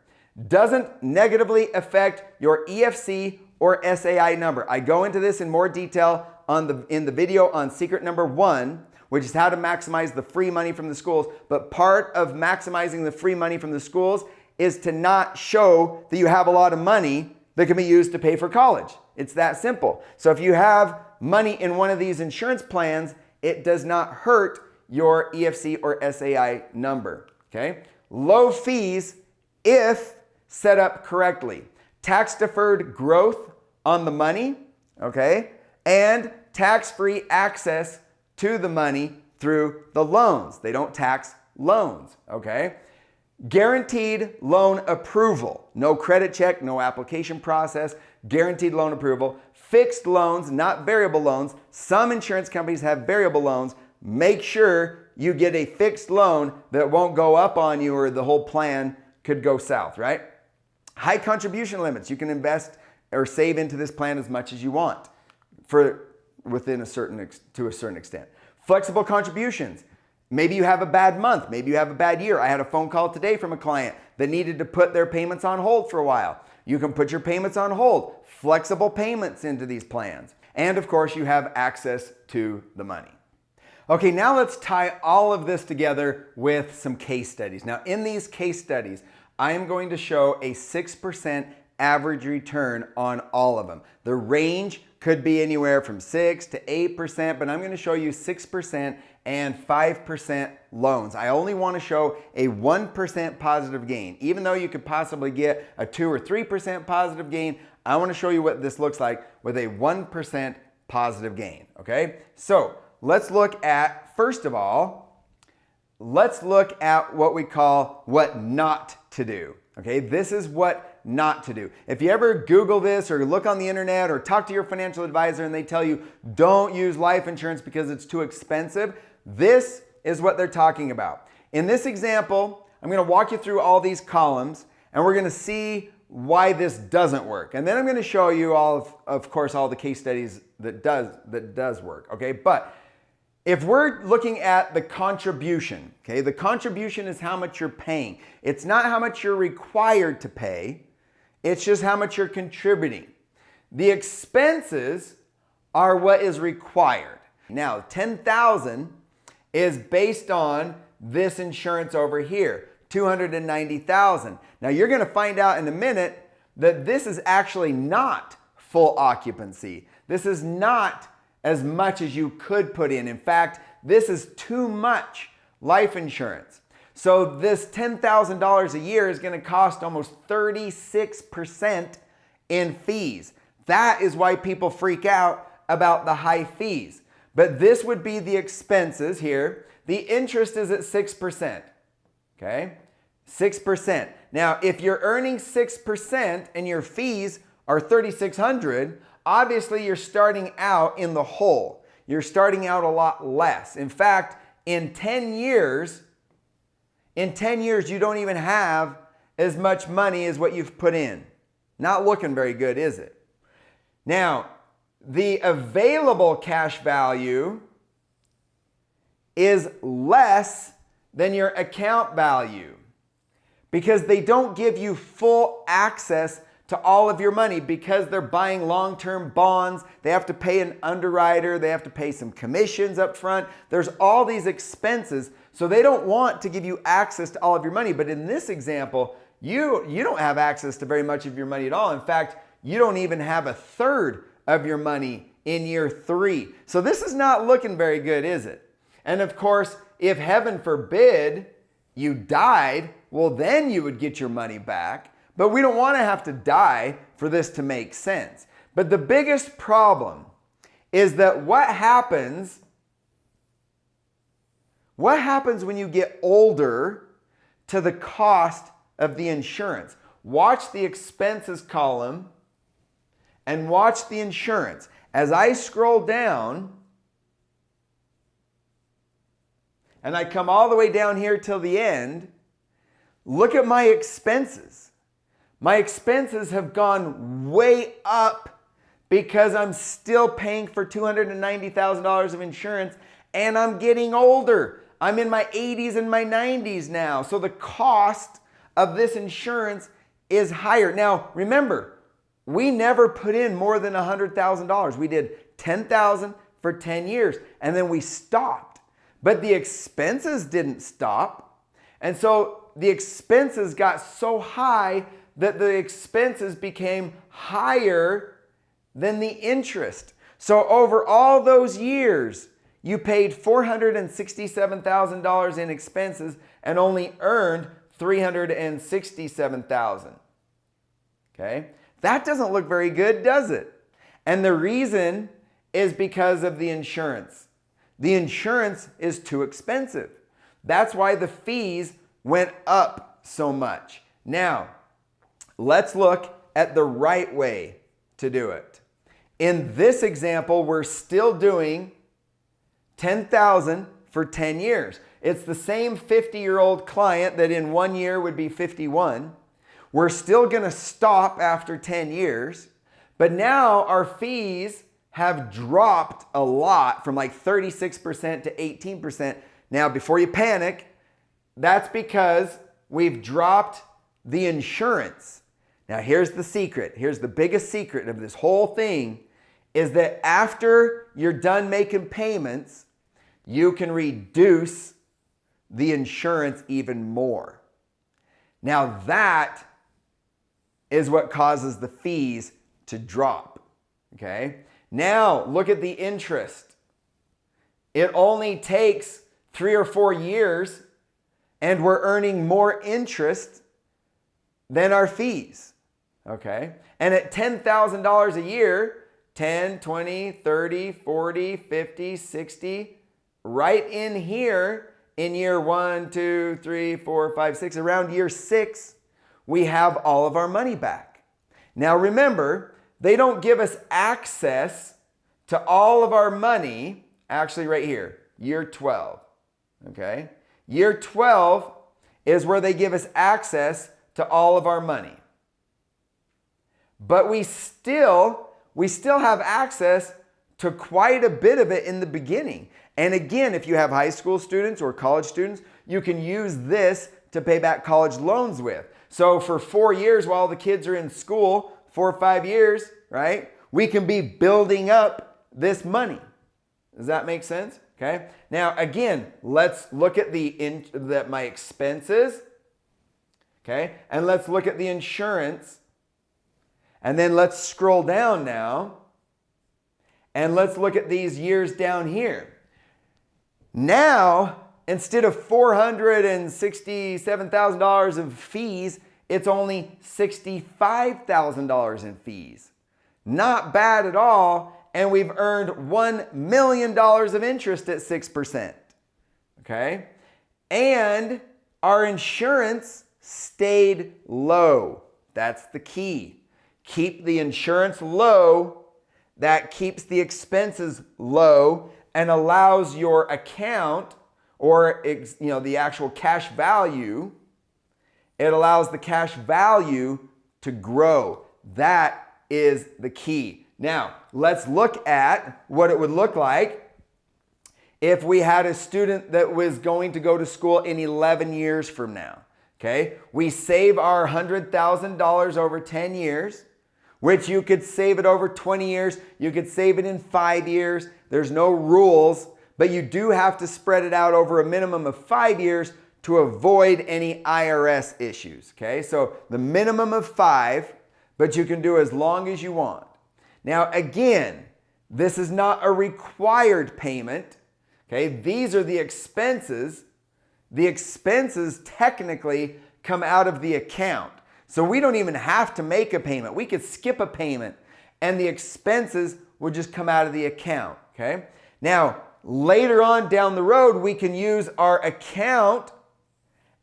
Doesn't negatively affect your EFC or SAI number. I go into this in more detail in the video on secret number 1, which is how to maximize the free money from the schools. But part of maximizing the free money from the schools is to not show that you have a lot of money that can be used to pay for college. It's that simple. So if you have money in one of these insurance plans, it does not hurt your EFC or SAI number, okay? Low fees if set up correctly. Tax-deferred growth on the money, okay? And tax-free access to the money through the loans. They don't tax loans, okay? Guaranteed loan approval. No credit check, no application process, guaranteed loan approval. Fixed loans, not variable loans. Some insurance companies have variable loans. Make sure you get a fixed loan that won't go up on you or the whole plan could go south, right? High contribution limits. You can invest or save into this plan as much as you want to a certain extent. Flexible contributions. Maybe you have a bad month. Maybe you have a bad year. I had a phone call today from a client that needed to put their payments on hold for a while. You can put your payments on hold. Flexible payments into these plans. And of course, you have access to the money. Okay, now let's tie all of this together with some case studies. Now, in these case studies, I am going to show a 6% average return on all of them. The range could be anywhere from 6 to 8%, but I'm going to show you 6% and 5% loans. I only want to show a 1% positive gain. Even though you could possibly get a 2 or 3% positive gain, I want to show you what this looks like with a 1% positive gain, okay? So let's look at, first of all, let's look at what we call what not to do, okay? This is what not to do. If you ever Google this or look on the internet or talk to your financial advisor and they tell you don't use life insurance because it's too expensive, this is what they're talking about. In this example, I'm going to walk you through all these columns and we're going to see why this doesn't work. And then I'm going to show you of course, all the case studies that does work, okay? But if we're looking at the contribution, okay, the contribution is how much you're paying. It's not how much you're required to pay. It's just how much you're contributing. The expenses are what is required. Now, $10,000 is based on this insurance over here, $290,000. Now, you're going to find out in a minute that this is actually not full occupancy. This is not as much as you could put in. In fact, this is too much life insurance. So this $10,000 a year is going to cost almost 36% in fees. That is why people freak out about the high fees. But this would be the expenses here. The interest is at 6%. Okay? 6%. Now, if you're earning 6% and your fees are $3,600, obviously you're starting out in the hole. You're starting out a lot less. In fact, in 10 years, you don't even have as much money as what you've put in. Not looking very good, is it? Now, the available cash value is less than your account value because they don't give you full access to all of your money because they're buying long-term bonds. They have to pay an underwriter. They have to pay some commissions up front. There's all these expenses. So they don't want to give you access to all of your money. But in this example, you don't have access to very much of your money at all. In fact, you don't even have a third of your money in year 3. So this is not looking very good, is it? And of course, if heaven forbid you died, well, then you would get your money back. But we don't want to have to die for this to make sense. But the biggest problem is that what happens when you get older to the cost of the insurance? Watch the expenses column and watch the insurance. As I scroll down, and I come all the way down here till the end, look at my expenses. My expenses have gone way up because I'm still paying for $290,000 of insurance and I'm getting older. I'm in my 80s and my 90s now. So the cost of this insurance is higher. Now, remember, we never put in more than $100,000. We did $10,000 for 10 years and then we stopped. But the expenses didn't stop. And so the expenses got so high that the expenses became higher than the interest. So over all those years, you paid $467,000 in expenses and only earned $367,000. Okay? That doesn't look very good, does it? And the reason is because of the insurance. The insurance is too expensive. That's why the fees went up so much. Now, let's look at the right way to do it. In this example, we're still doing $10,000 for 10 years. It's the same 50-year-old client that in 1 year would be 51. We're still going to stop after 10 years, but now our fees have dropped a lot from like 36% to 18%. Now, before you panic, that's because we've dropped the insurance. Now, here's the secret. Here's the biggest secret of this whole thing is that after you're done making payments, you can reduce the insurance even more. Now, that is what causes the fees to drop. Okay? Now, look at the interest. It only takes 3 or 4 years, and we're earning more interest than our fees. Okay? And at $10,000 a year, 10, 20, 30, 40, 50, 60, right in here in year 1, 2, 3, 4, 5, 6, around year 6, we have all of our money back. Now remember, they don't give us access to all of our money, actually right here, year 12. Okay? Year 12 is where they give us access to all of our money. But we still have access to quite a bit of it in the beginning. And again, if you have high school students or college students, you can use this to pay back college loans with. So for 4 years while the kids are in school, 4 or 5 years, right? We can be building up this money. Does that make sense? Okay. Now again, let's look at my expenses. Okay. And let's look at the insurance. And then let's scroll down now. And let's look at these years down here. Now, instead of $467,000 of fees, it's only $65,000 in fees. Not bad at all. and we've earned $1 million of interest at 6%. Okay? And our insurance stayed low. That's the key. Keep the insurance low. That keeps the expenses low and allows your account, or the actual cash value, it allows the cash value to grow. That is the key. Now, let's look at what it would look like if we had a student that was going to go to school in 11 years from now. Okay? We save our $100,000 over 10 years, which you could save it over 20 years. You could save it in 5 years. There's no rules, but you do have to spread it out over a minimum of 5 years to avoid any IRS issues. Okay? So the minimum of 5, but you can do as long as you want. Now, again, this is not a required payment. Okay? These are the expenses. The expenses technically come out of the account. So we don't even have to make a payment. We could skip a payment and the expenses would just come out of the account. Okay? Now, later on down the road, we can use our account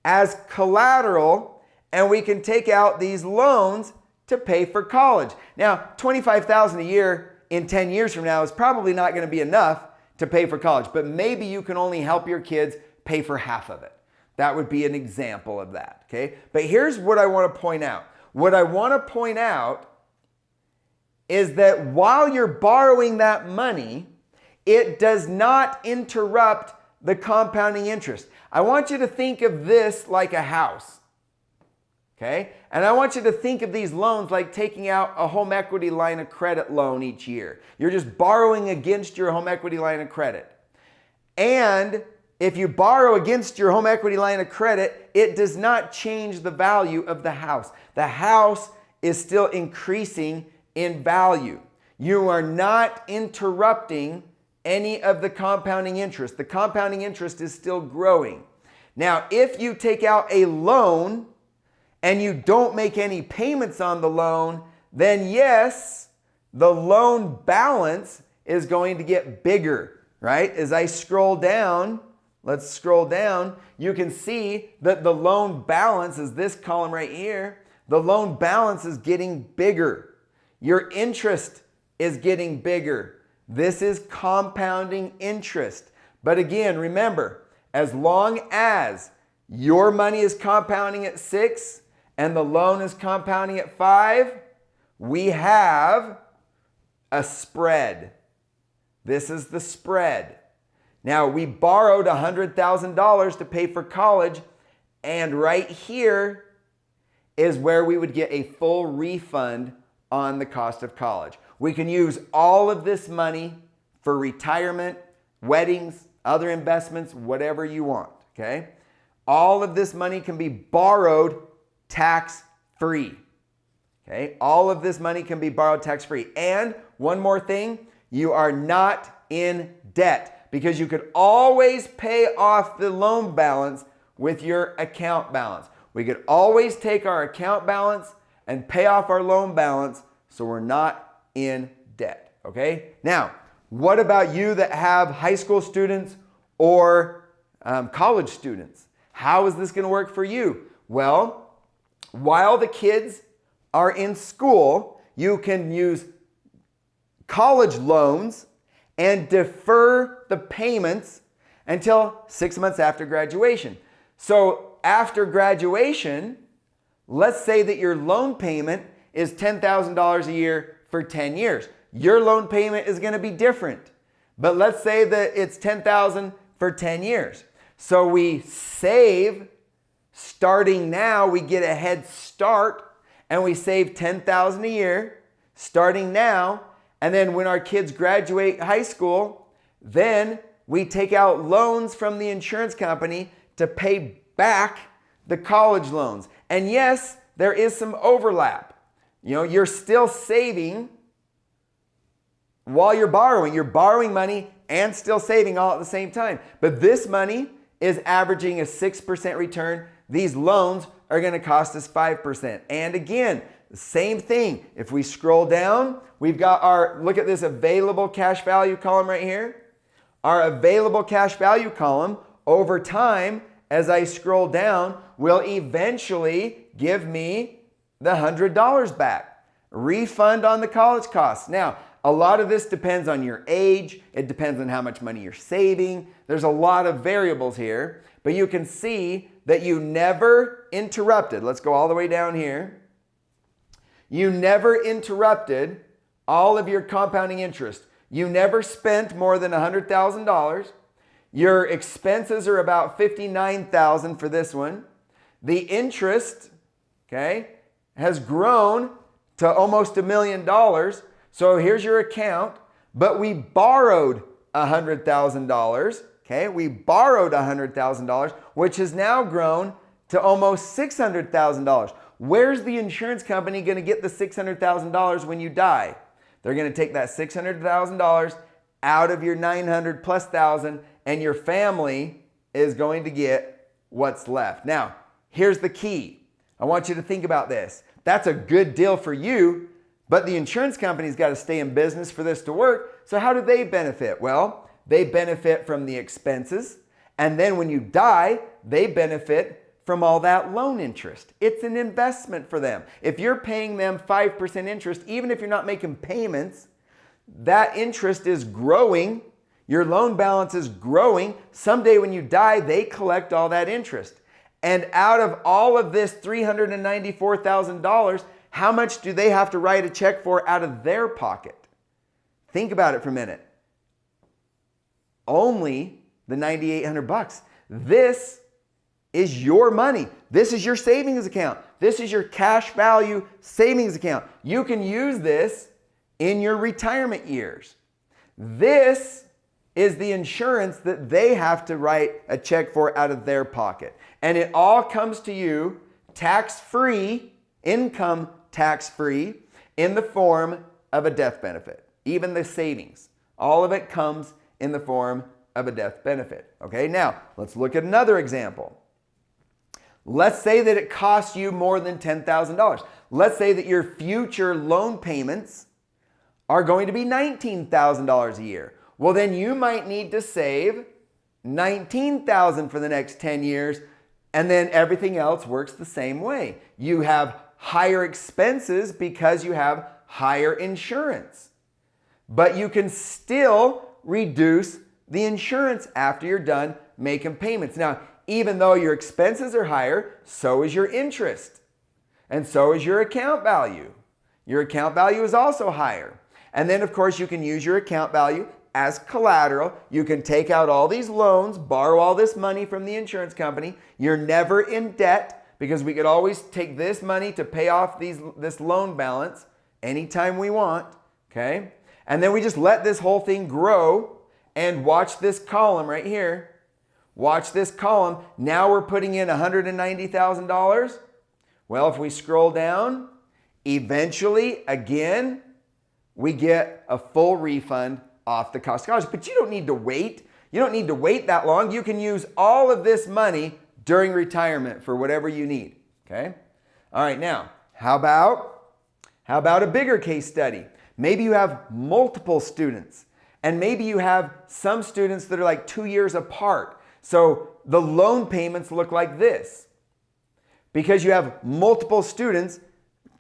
as collateral and we can take out these loans to pay for college. Now, $25,000 a year in 10 years from now is probably not going to be enough to pay for college, but maybe you can only help your kids pay for half of it. That would be an example of that, okay? But here's what I want to point out. What I want to point out is that while you're borrowing that money, it does not interrupt the compounding interest. I want you to think of this like a house, okay? And I want you to think of these loans like taking out a home equity line of credit loan each year. You're just borrowing against your home equity line of credit. And if you borrow against your home equity line of credit, it does not change the value of the house. The house is still increasing in value. You are not interrupting any of the compounding interest. The compounding interest is still growing. Now, if you take out a loan and you don't make any payments on the loan, then yes, the loan balance is going to get bigger, right? As I scroll down, let's scroll down, you can see that the loan balance is this column right here. The loan balance is getting bigger. Your interest is getting bigger. This is compounding interest. But again, remember, as long as your money is compounding at 6 and the loan is compounding at 5, we have a spread. This is the spread. Now, we borrowed $100,000 to pay for college, and right here is where we would get a full refund on the cost of college. We can use all of this money for retirement, weddings, other investments, whatever you want, okay? All of this money can be borrowed tax-free, okay? All of this money can be borrowed tax-free. And one more thing, you are not in debt because you could always pay off the loan balance with your account balance. We could always take our account balance and pay off our loan balance so we're not in debt, okay? Now, what about you that have high school students or college students? How is this going to work for you? Well, while the kids are in school, you can use college loans and defer the payments until 6 months after graduation. So after graduation, let's say that your loan payment is $10,000 a year for 10 years. Your loan payment is going to be different. But let's say that it's $10,000 for 10 years. So we save starting now, we get a head start and we save $10,000 a year starting now. And then when our kids graduate high school, then we take out loans from the insurance company to pay back the college loans. And yes, there is some overlap. You know, you're still saving while you're borrowing. You're borrowing money and still saving all at the same time. But this money is averaging a 6% return. These loans are going to cost us 5%. And again, same thing. If we scroll down, we've got our, look at this available cash value column right here. Our available cash value column over time, as I scroll down, will eventually give me the $100 back. Refund on the college costs. Now, a lot of this depends on your age. It depends on how much money you're saving. There's a lot of variables here, but you can see that you never interrupted. Let's go all the way down here. You never interrupted all of your compounding interest. You never spent more than $100,000. Your expenses are about $59,000 for this one. The interest, okay, has grown to almost $1 million. So here's your account, but we borrowed $100,000. Okay, we borrowed $100,000, which has now grown to almost $600,000. Where's the insurance company going to get the $600,000 when you die? They're going to take that $600,000 out of your 900 plus thousand, and your family is going to get what's left. Now, here's the key. I want you to think about this. That's a good deal for you, but the insurance company's got to stay in business for this to work. So how do they benefit? Well, they benefit from the expenses, and then when you die, they benefit from all that loan interest. It's an investment for them. If you're paying them 5% interest, even if you're not making payments, that interest is growing. Your loan balance is growing. Someday when you die, they collect all that interest. And out of all of this $394,000, how much do they have to write a check for out of their pocket? Think about it for a minute. Only the $9,800. This is your money. This is your savings account. This is your cash value savings account. You can use this in your retirement years. This is the insurance that they have to write a check for out of their pocket. And it all comes to you tax-free, income tax-free, in the form of a death benefit. Even the savings. All of it comes in the form of a death benefit. Okay, now let's look at another example. Let's say that it costs you more than $10,000. Let's say that your future loan payments are going to be $19,000 a year. Well, then you might need to save $19,000 for the next 10 years, and then everything else works the same way. You have higher expenses because you have higher insurance. But you can still reduce the insurance after you're done making payments. Now, even though your expenses are higher, so is your interest. And so is your account value. Your account value is also higher. And then, of course, you can use your account value as collateral. You can take out all these loans, borrow all this money from the insurance company. You're never in debt because we could always take this money to pay off this loan balance anytime we want, okay? And then we just let this whole thing grow, and watch this column right here. Watch this column. Now we're putting in $190,000. Well, if we scroll down, eventually, again, we get a full refund off the cost of college. But you don't need to wait. You don't need to wait that long. You can use all of this money during retirement for whatever you need. Okay? All right, now, how about a bigger case study? Maybe you have multiple students, and maybe you have some students that are like 2 years apart. So the loan payments look like this. Because you have multiple students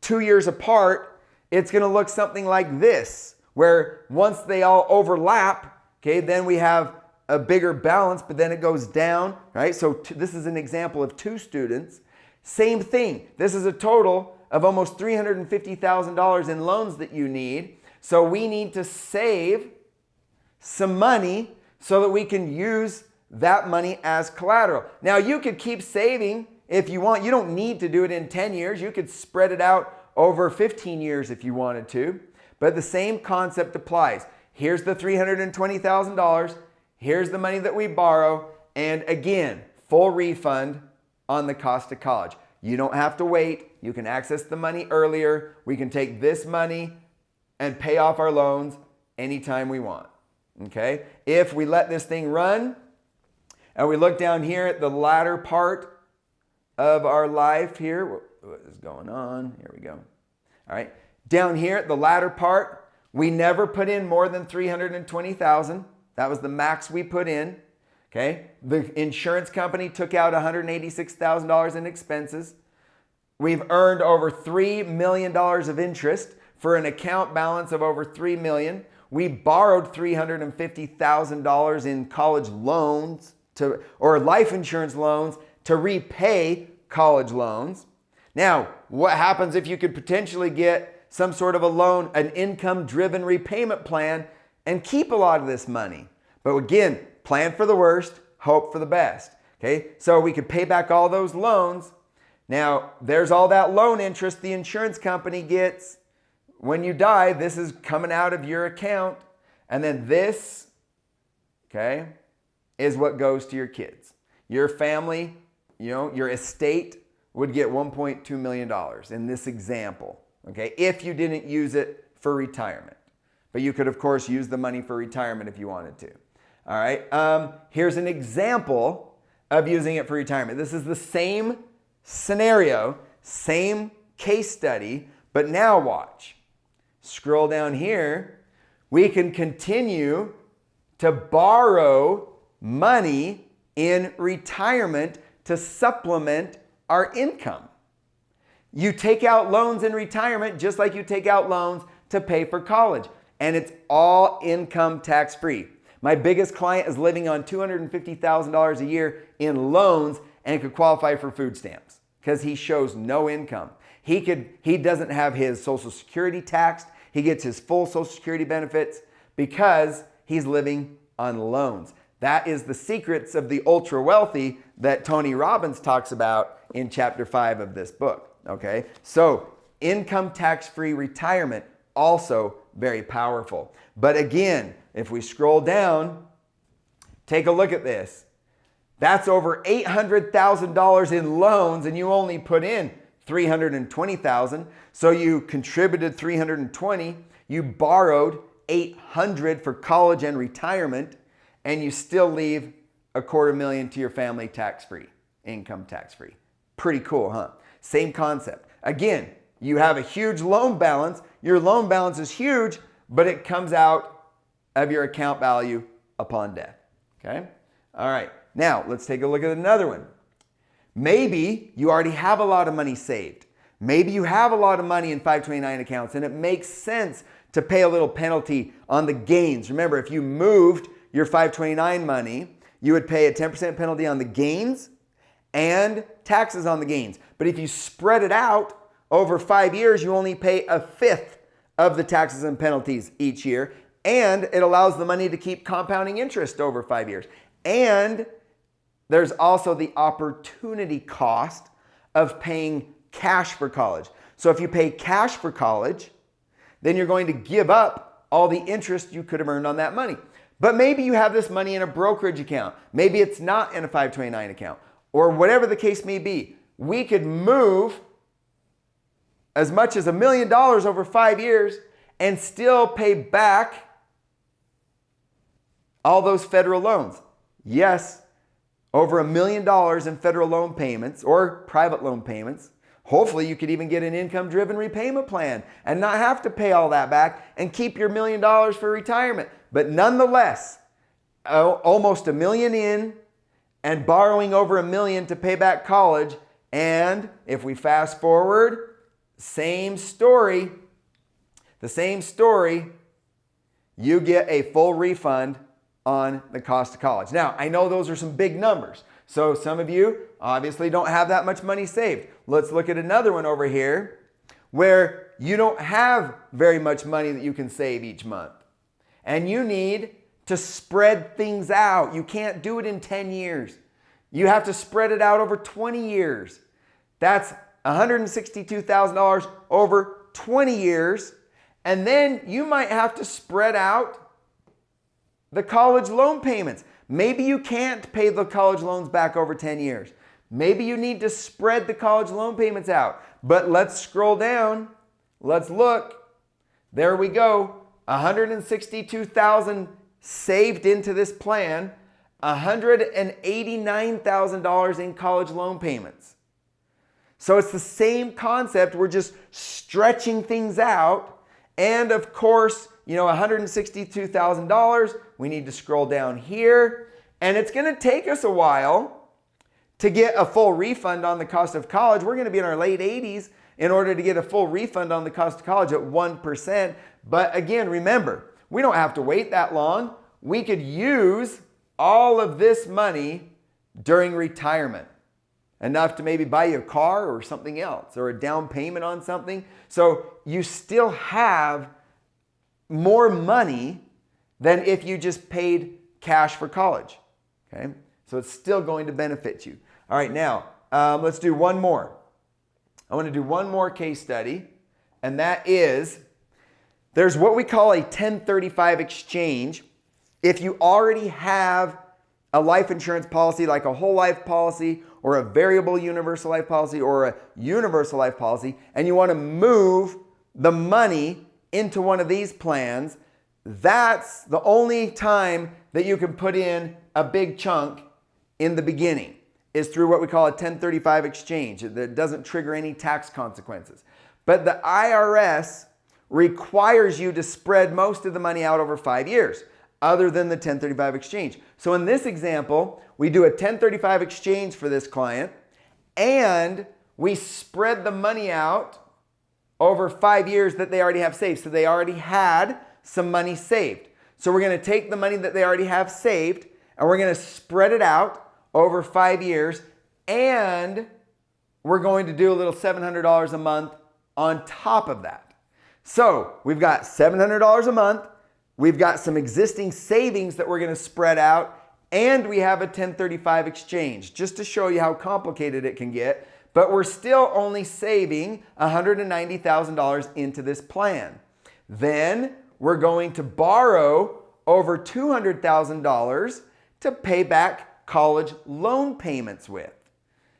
2 years apart, it's going to look something like this, where once they all overlap, okay, then we have a bigger balance, but then it goes down, right? So this is an example of 2 students. Same thing. This is a total of almost $350,000 in loans that you need. So we need to save some money so that we can use that money as collateral. Now, you could keep saving if you want. You don't need to do it in 10 years. You could spread it out over 15 years if you wanted to. But the same concept applies. Here's the $320,000. Here's the money that we borrow. And again, full refund on the cost of college. You don't have to wait. You can access the money earlier. We can take this money and pay off our loans anytime we want. Okay? If we let this thing run and we look down here at the latter part of our life here, what is going on? Here we go. All right. Down here, the latter part, we never put in more than $320,000. That was the max we put in. Okay. The insurance company took out $186,000 in expenses. We've earned over $3 million of interest for an account balance of over $3 million. We borrowed $350,000 in college loans or life insurance loans to repay college loans. Now, what happens if you could potentially get some sort of a loan, an income-driven repayment plan, and keep a lot of this money? But again, plan for the worst, hope for the best. Okay, so we could pay back all those loans. Now, there's all that loan interest the insurance company gets. When you die, this is coming out of your account. And then this, okay, is what goes to your kids. Your family, your estate would get $1.2 million in this example, okay, if you didn't use it for retirement. But you could, of course, use the money for retirement if you wanted to. All right, here's an example of using it for retirement. This is the same scenario, same case study, but now watch. Scroll down here. We can continue to borrow money in retirement to supplement our income. You take out loans in retirement just like you take out loans to pay for college, and it's all income tax free. My biggest client is living on $250,000 a year in loans and could qualify for food stamps because he shows no income. He doesn't have his Social Security taxed. He gets his full Social Security benefits because he's living on loans. That is the secrets of the ultra wealthy that Tony Robbins talks about in chapter 5 of this book. Okay, so income tax-free retirement, also very powerful. But again, if we scroll down, take a look at this. That's over $800,000 in loans, and you only put in $320,000. So you contributed $320,000, you borrowed $800,000 for college and retirement, and you still leave $250,000 to your family tax-free, income tax-free. Pretty cool, huh? Same concept. Again, you have a huge loan balance. Your loan balance is huge, but it comes out of your account value upon death. Okay? All right. Now, let's take a look at another one. Maybe you already have a lot of money saved. Maybe you have a lot of money in 529 accounts, and it makes sense to pay a little penalty on the gains. Remember, if you moved your 529 money, you would pay a 10% penalty on the gains and taxes on the gains. But if you spread it out over 5 years, you only pay a fifth of the taxes and penalties each year. And it allows the money to keep compounding interest over 5 years. And there's also the opportunity cost of paying cash for college. So if you pay cash for college, then you're going to give up all the interest you could have earned on that money. But maybe you have this money in a brokerage account. Maybe it's not in a 529 account, or whatever the case may be. We could move as much as $1 million over 5 years and still pay back all those federal loans. Yes, over $1 million in federal loan payments or private loan payments. Hopefully you could even get an income-driven repayment plan and not have to pay all that back and keep your $1 million for retirement. But nonetheless, almost $1 million in and borrowing over $1 million to pay back college. And if we fast forward, same story, you get a full refund on the cost of college. Now, I know those are some big numbers. So some of you obviously don't have that much money saved. Let's look at another one over here where you don't have very much money that you can save each month. And you need to spread things out. You can't do it in 10 years. You have to spread it out over 20 years. That's $162,000 over 20 years. And then you might have to spread out the college loan payments. Maybe you can't pay the college loans back over 10 years. Maybe you need to spread the college loan payments out. But let's scroll down. Let's look. There we go. $162,000 saved into this plan. $189,000 in college loan payments. So it's the same concept. We're just stretching things out. And of course, $162,000, we need to scroll down here. And it's going to take us a while to get a full refund on the cost of college. We're going to be in our late 80s in order to get a full refund on the cost of college at 1%. But again, remember, we don't have to wait that long. We could use all of this money during retirement. Enough to maybe buy you a car or something else, or a down payment on something. So you still have more money than if you just paid cash for college. Okay? So it's still going to benefit you. All right, now let's do one more. I want to do one more case study, and that is there's what we call a 1035 exchange. If you already have a life insurance policy, like a whole life policy or a variable universal life policy or a universal life policy, and you want to move the money into one of these plans, that's the only time that you can put in a big chunk in the beginning, is through what we call a 1035 exchange that doesn't trigger any tax consequences. But the IRS requires you to spread most of the money out over 5 years, other than the 1035 exchange. So in this example, we do a 1035 exchange for this client, and we spread the money out over 5 years that they already have saved. So they already had some money saved. So we're going to take the money that they already have saved, and we're going to spread it out over 5 years, and we're going to do a little $700 a month on top of that. So we've got $700 a month. We've got some existing savings that we're going to spread out, and we have a 1035 exchange, just to show you how complicated it can get. But we're still only saving $190,000 into this plan. Then we're going to borrow over $200,000 to pay back college loan payments with.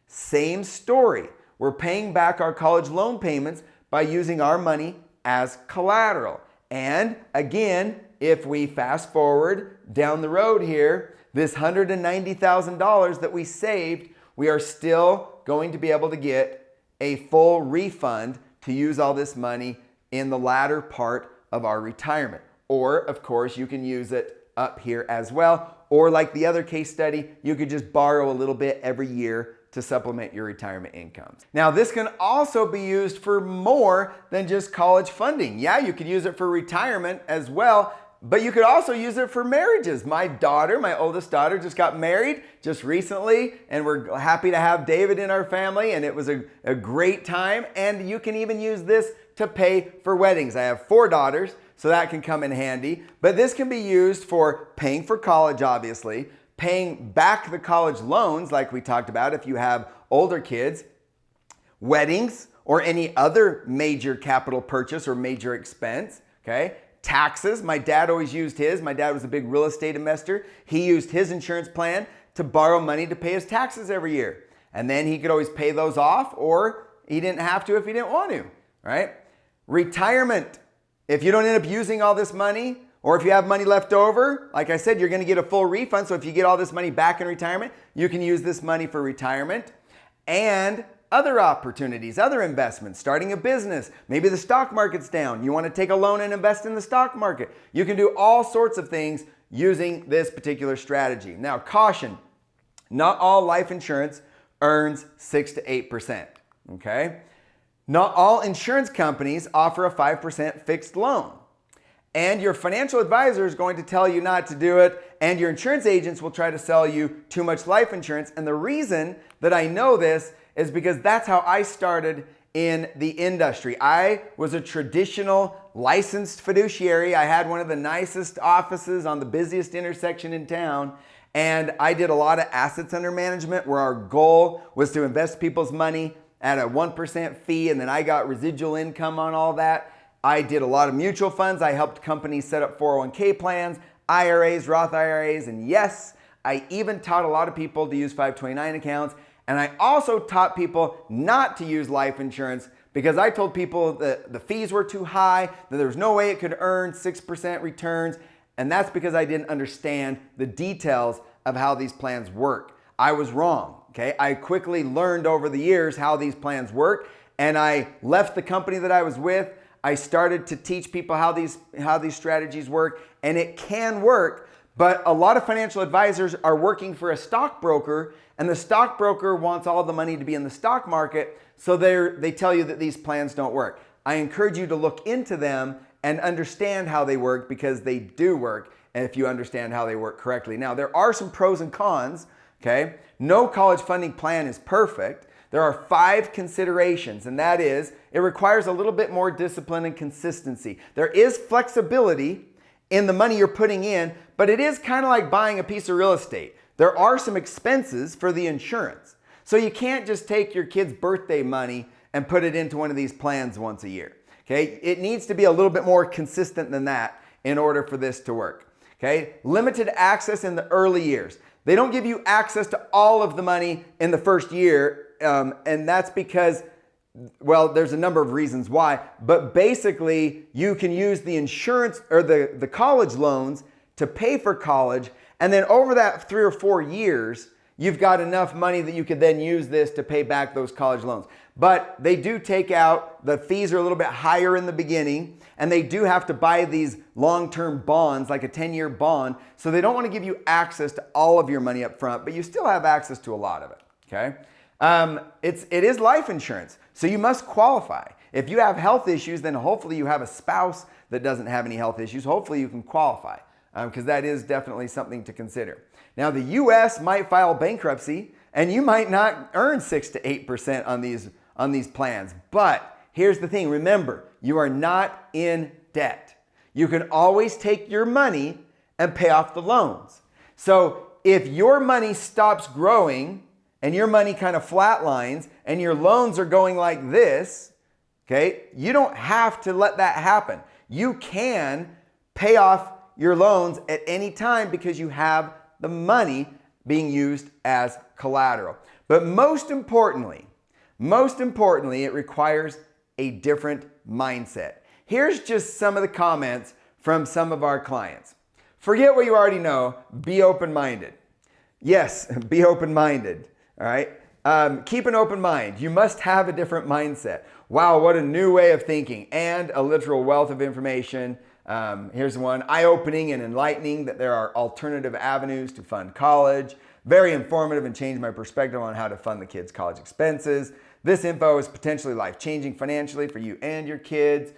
Same story. We're paying back our college loan payments by using our money as collateral. And again, if we fast forward down the road here, this $190,000 that we saved, we are still going to be able to get a full refund to use all this money in the latter part of our retirement. Or, of course, you can use it up here as well. Or like the other case study, you could just borrow a little bit every year to supplement your retirement income. Now, this can also be used for more than just college funding. Yeah, you could use it for retirement as well, but you could also use it for marriages. My oldest daughter, just got married just recently, and we're happy to have David in our family, and it was a great time. And you can even use this to pay for weddings. I have 4 daughters, so that can come in handy. But this can be used for paying for college, obviously, paying back the college loans like we talked about if you have older kids, weddings, or any other major capital purchase or major expense, okay? Taxes, my dad always used his. My dad was a big real estate investor. He used his insurance plan to borrow money to pay his taxes every year. And then he could always pay those off, or he didn't have to if he didn't want to, right? Retirement, if you don't end up using all this money, or if you have money left over, like I said, you're going to get a full refund. So if you get all this money back in retirement, you can use this money for retirement. And other opportunities, other investments, starting a business. Maybe the stock market's down. You want to take a loan and invest in the stock market. You can do all sorts of things using this particular strategy. Now, caution, not all life insurance earns 6 to 8%, okay? Not all insurance companies offer a 5% fixed loan. And your financial advisor is going to tell you not to do it, and your insurance agents will try to sell you too much life insurance. And the reason that I know this is because that's how I started in the industry. I was a traditional licensed fiduciary. I had one of the nicest offices on the busiest intersection in town, and I did a lot of assets under management where our goal was to invest people's money at a 1% fee, and then I got residual income on all that. I did a lot of mutual funds. I helped companies set up 401k plans, IRAs, Roth IRAs, and yes, I even taught a lot of people to use 529 accounts. And I also taught people not to use life insurance because I told people that the fees were too high, that there was no way it could earn 6% returns. And that's because I didn't understand the details of how these plans work. I was wrong. Okay, I quickly learned over the years how these plans work, and I left the company that I was with. I started to teach people how these strategies work, and it can work. But a lot of financial advisors are working for a stockbroker, and the stockbroker wants all the money to be in the stock market, so they tell you that these plans don't work. I encourage you to look into them and understand how they work, because they do work, and if you understand how they work correctly. Now, there are some pros and cons, okay? No college funding plan is perfect. There are 5 considerations, and that is, it requires a little bit more discipline and consistency. There is flexibility in the money you're putting in, but it is kind of like buying a piece of real estate. There are some expenses for the insurance. So you can't just take your kid's birthday money and put it into one of these plans once a year. Okay? It needs to be a little bit more consistent than that in order for this to work. Okay? Limited access in the early years. They don't give you access to all of the money in the first year, and that's because, well, there's a number of reasons why, but basically you can use the insurance or the college loans to pay for college, and then over that 3 or 4 years, you've got enough money that you could then use this to pay back those college loans. But they do take out, the fees are a little bit higher in the beginning, and they do have to buy these long-term bonds, like a 10-year bond, so they don't want to give you access to all of your money up front, but you still have access to a lot of it, okay? It is life insurance, so you must qualify. If you have health issues, then hopefully you have a spouse that doesn't have any health issues. Hopefully you can qualify, because that is definitely something to consider. Now, the U.S. might file bankruptcy, and you might not earn 6 to 8% on these plans. But here's the thing. Remember, you are not in debt. You can always take your money and pay off the loans. So if your money stops growing and your money kind of flatlines and your loans are going like this, okay, you don't have to let that happen. You can pay off your loans at any time because you have the money being used as collateral. But most importantly, it requires a different mindset. Here's just some of the comments from some of our clients. Forget what you already know, be open-minded. Yes, be open-minded, all right? Keep an open mind. You must have a different mindset. Wow, what a new way of thinking, and a literal wealth of information. Here's one, eye-opening and enlightening that there are alternative avenues to fund college. Very informative and changed my perspective on how to fund the kids' college expenses. This info is potentially life-changing financially for you and your kids.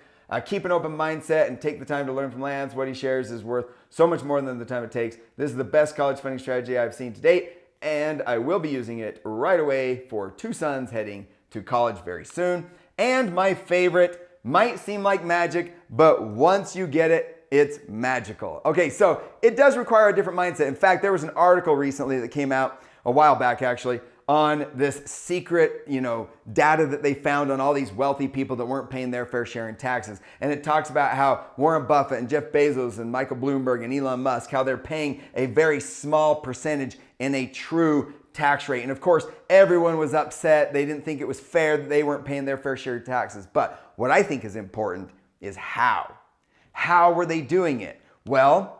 Keep an open mindset and take the time to learn from Lance. What he shares is worth so much more than the time it takes. This is the best college funding strategy I've seen to date, and I will be using it right away for 2 sons heading to college very soon. And my favorite, might seem like magic, but once you get it, it's magical. Okay, so it does require a different mindset. In fact, there was an article recently that came out a while back actually on this secret, data that they found on all these wealthy people that weren't paying their fair share in taxes. And it talks about how Warren Buffett and Jeff Bezos and Michael Bloomberg and Elon Musk, how they're paying a very small percentage in a true tax rate. And of course, everyone was upset. They didn't think it was fair that they weren't paying their fair share of taxes. But what I think is important is how. How were they doing it? Well,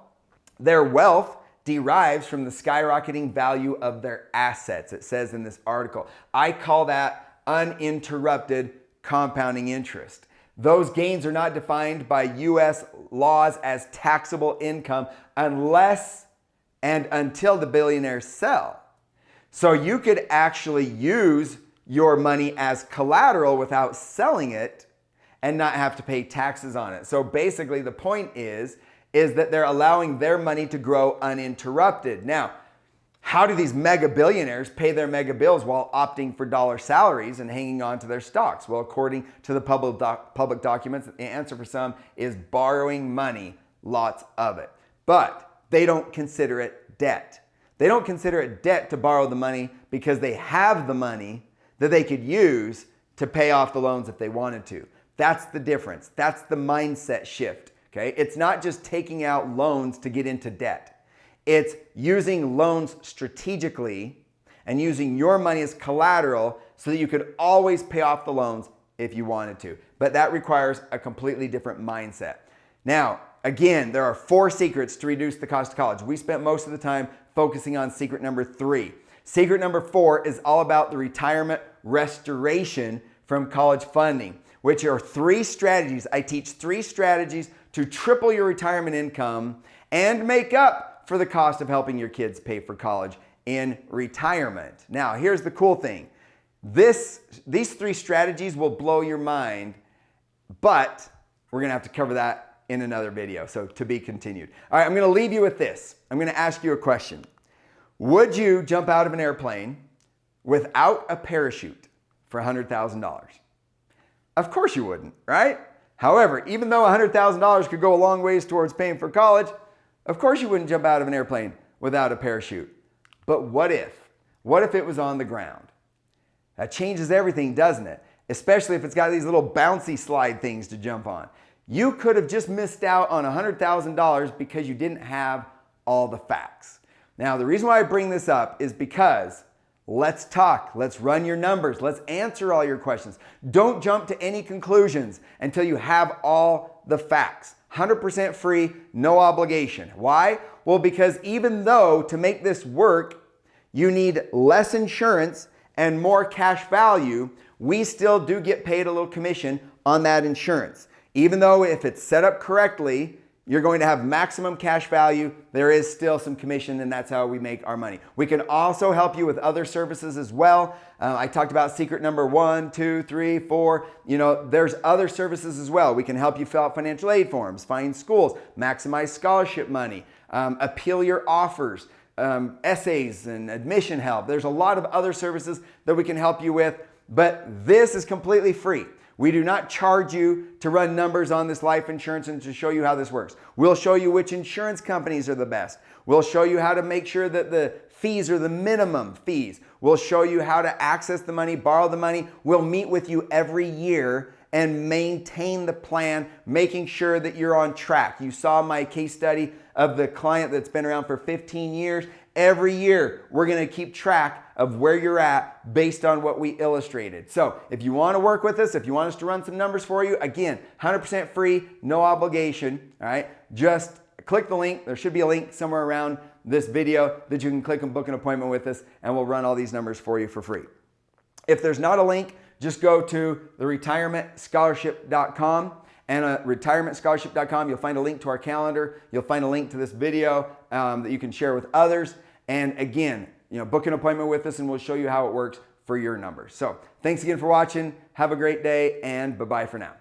their wealth derives from the skyrocketing value of their assets. It says in this article. I call that uninterrupted compounding interest. Those gains are not defined by U.S. laws as taxable income unless and until the billionaires sell. So you could actually use your money as collateral without selling it and not have to pay taxes on it. So basically the point is that they're allowing their money to grow uninterrupted. Now, how do these mega billionaires pay their mega bills while opting for dollar salaries and hanging on to their stocks? Well, according to the public documents, the answer for some is borrowing money, lots of it. But they don't consider it debt. They don't consider it debt to borrow the money because they have the money that they could use to pay off the loans if they wanted to. That's the difference. That's the mindset shift. Okay? It's not just taking out loans to get into debt. It's using loans strategically and using your money as collateral so that you could always pay off the loans if you wanted to. But that requires a completely different mindset. Now, again, there are 4 secrets to reduce the cost of college. We spent most of the time focusing on secret number 3. Secret number 4 is all about the retirement restoration from college funding, which are 3 strategies. I teach 3 strategies to triple your retirement income and make up for the cost of helping your kids pay for college in retirement. Now, here's the cool thing. These 3 strategies will blow your mind, but we're gonna have to cover that in another video, so to be continued. All right, I'm gonna leave you with this. I'm gonna ask you a question. Would you jump out of an airplane without a parachute for $100,000? Of course you wouldn't, right? However, even though $100,000 could go a long ways towards paying for college, of course you wouldn't jump out of an airplane without a parachute. But what if? What if it was on the ground? That changes everything, doesn't it? Especially if it's got these little bouncy slide things to jump on. You could have just missed out on $100,000 because you didn't have all the facts. Now, the reason why I bring this up is because let's talk, let's run your numbers, let's answer all your questions. Don't jump to any conclusions until you have all the facts. 100% free, no obligation. Why? Well, because even though to make this work, you need less insurance and more cash value, we still do get paid a little commission on that insurance. Even though if it's set up correctly, you're going to have maximum cash value, there is still some commission, and that's how we make our money. We can also help you with other services as well. I talked about secret number 1, 2, 3, 4. There's other services as well. We can help you fill out financial aid forms, find schools, maximize scholarship money, appeal your offers, essays and admission help. There's a lot of other services that we can help you with, but this is completely free. We do not charge you to run numbers on this life insurance and to show you how this works. We'll show you which insurance companies are the best. We'll show you how to make sure that the fees are the minimum fees. We'll show you how to access the money, borrow the money. We'll meet with you every year and maintain the plan, making sure that you're on track. You saw my case study of the client that's been around for 15 years. Every year, we're gonna keep track of where you're at based on what we illustrated. So if you wanna work with us, if you want us to run some numbers for you, again, 100% free, no obligation, all right? Just click the link. There should be a link somewhere around this video that you can click and book an appointment with us, and we'll run all these numbers for you for free. If there's not a link, just go to the retirementscholarship.com. And at retirementscholarship.com, you'll find a link to our calendar. You'll find a link to this video that you can share with others. And again, book an appointment with us and we'll show you how it works for your numbers. So thanks again for watching. Have a great day and bye-bye for now.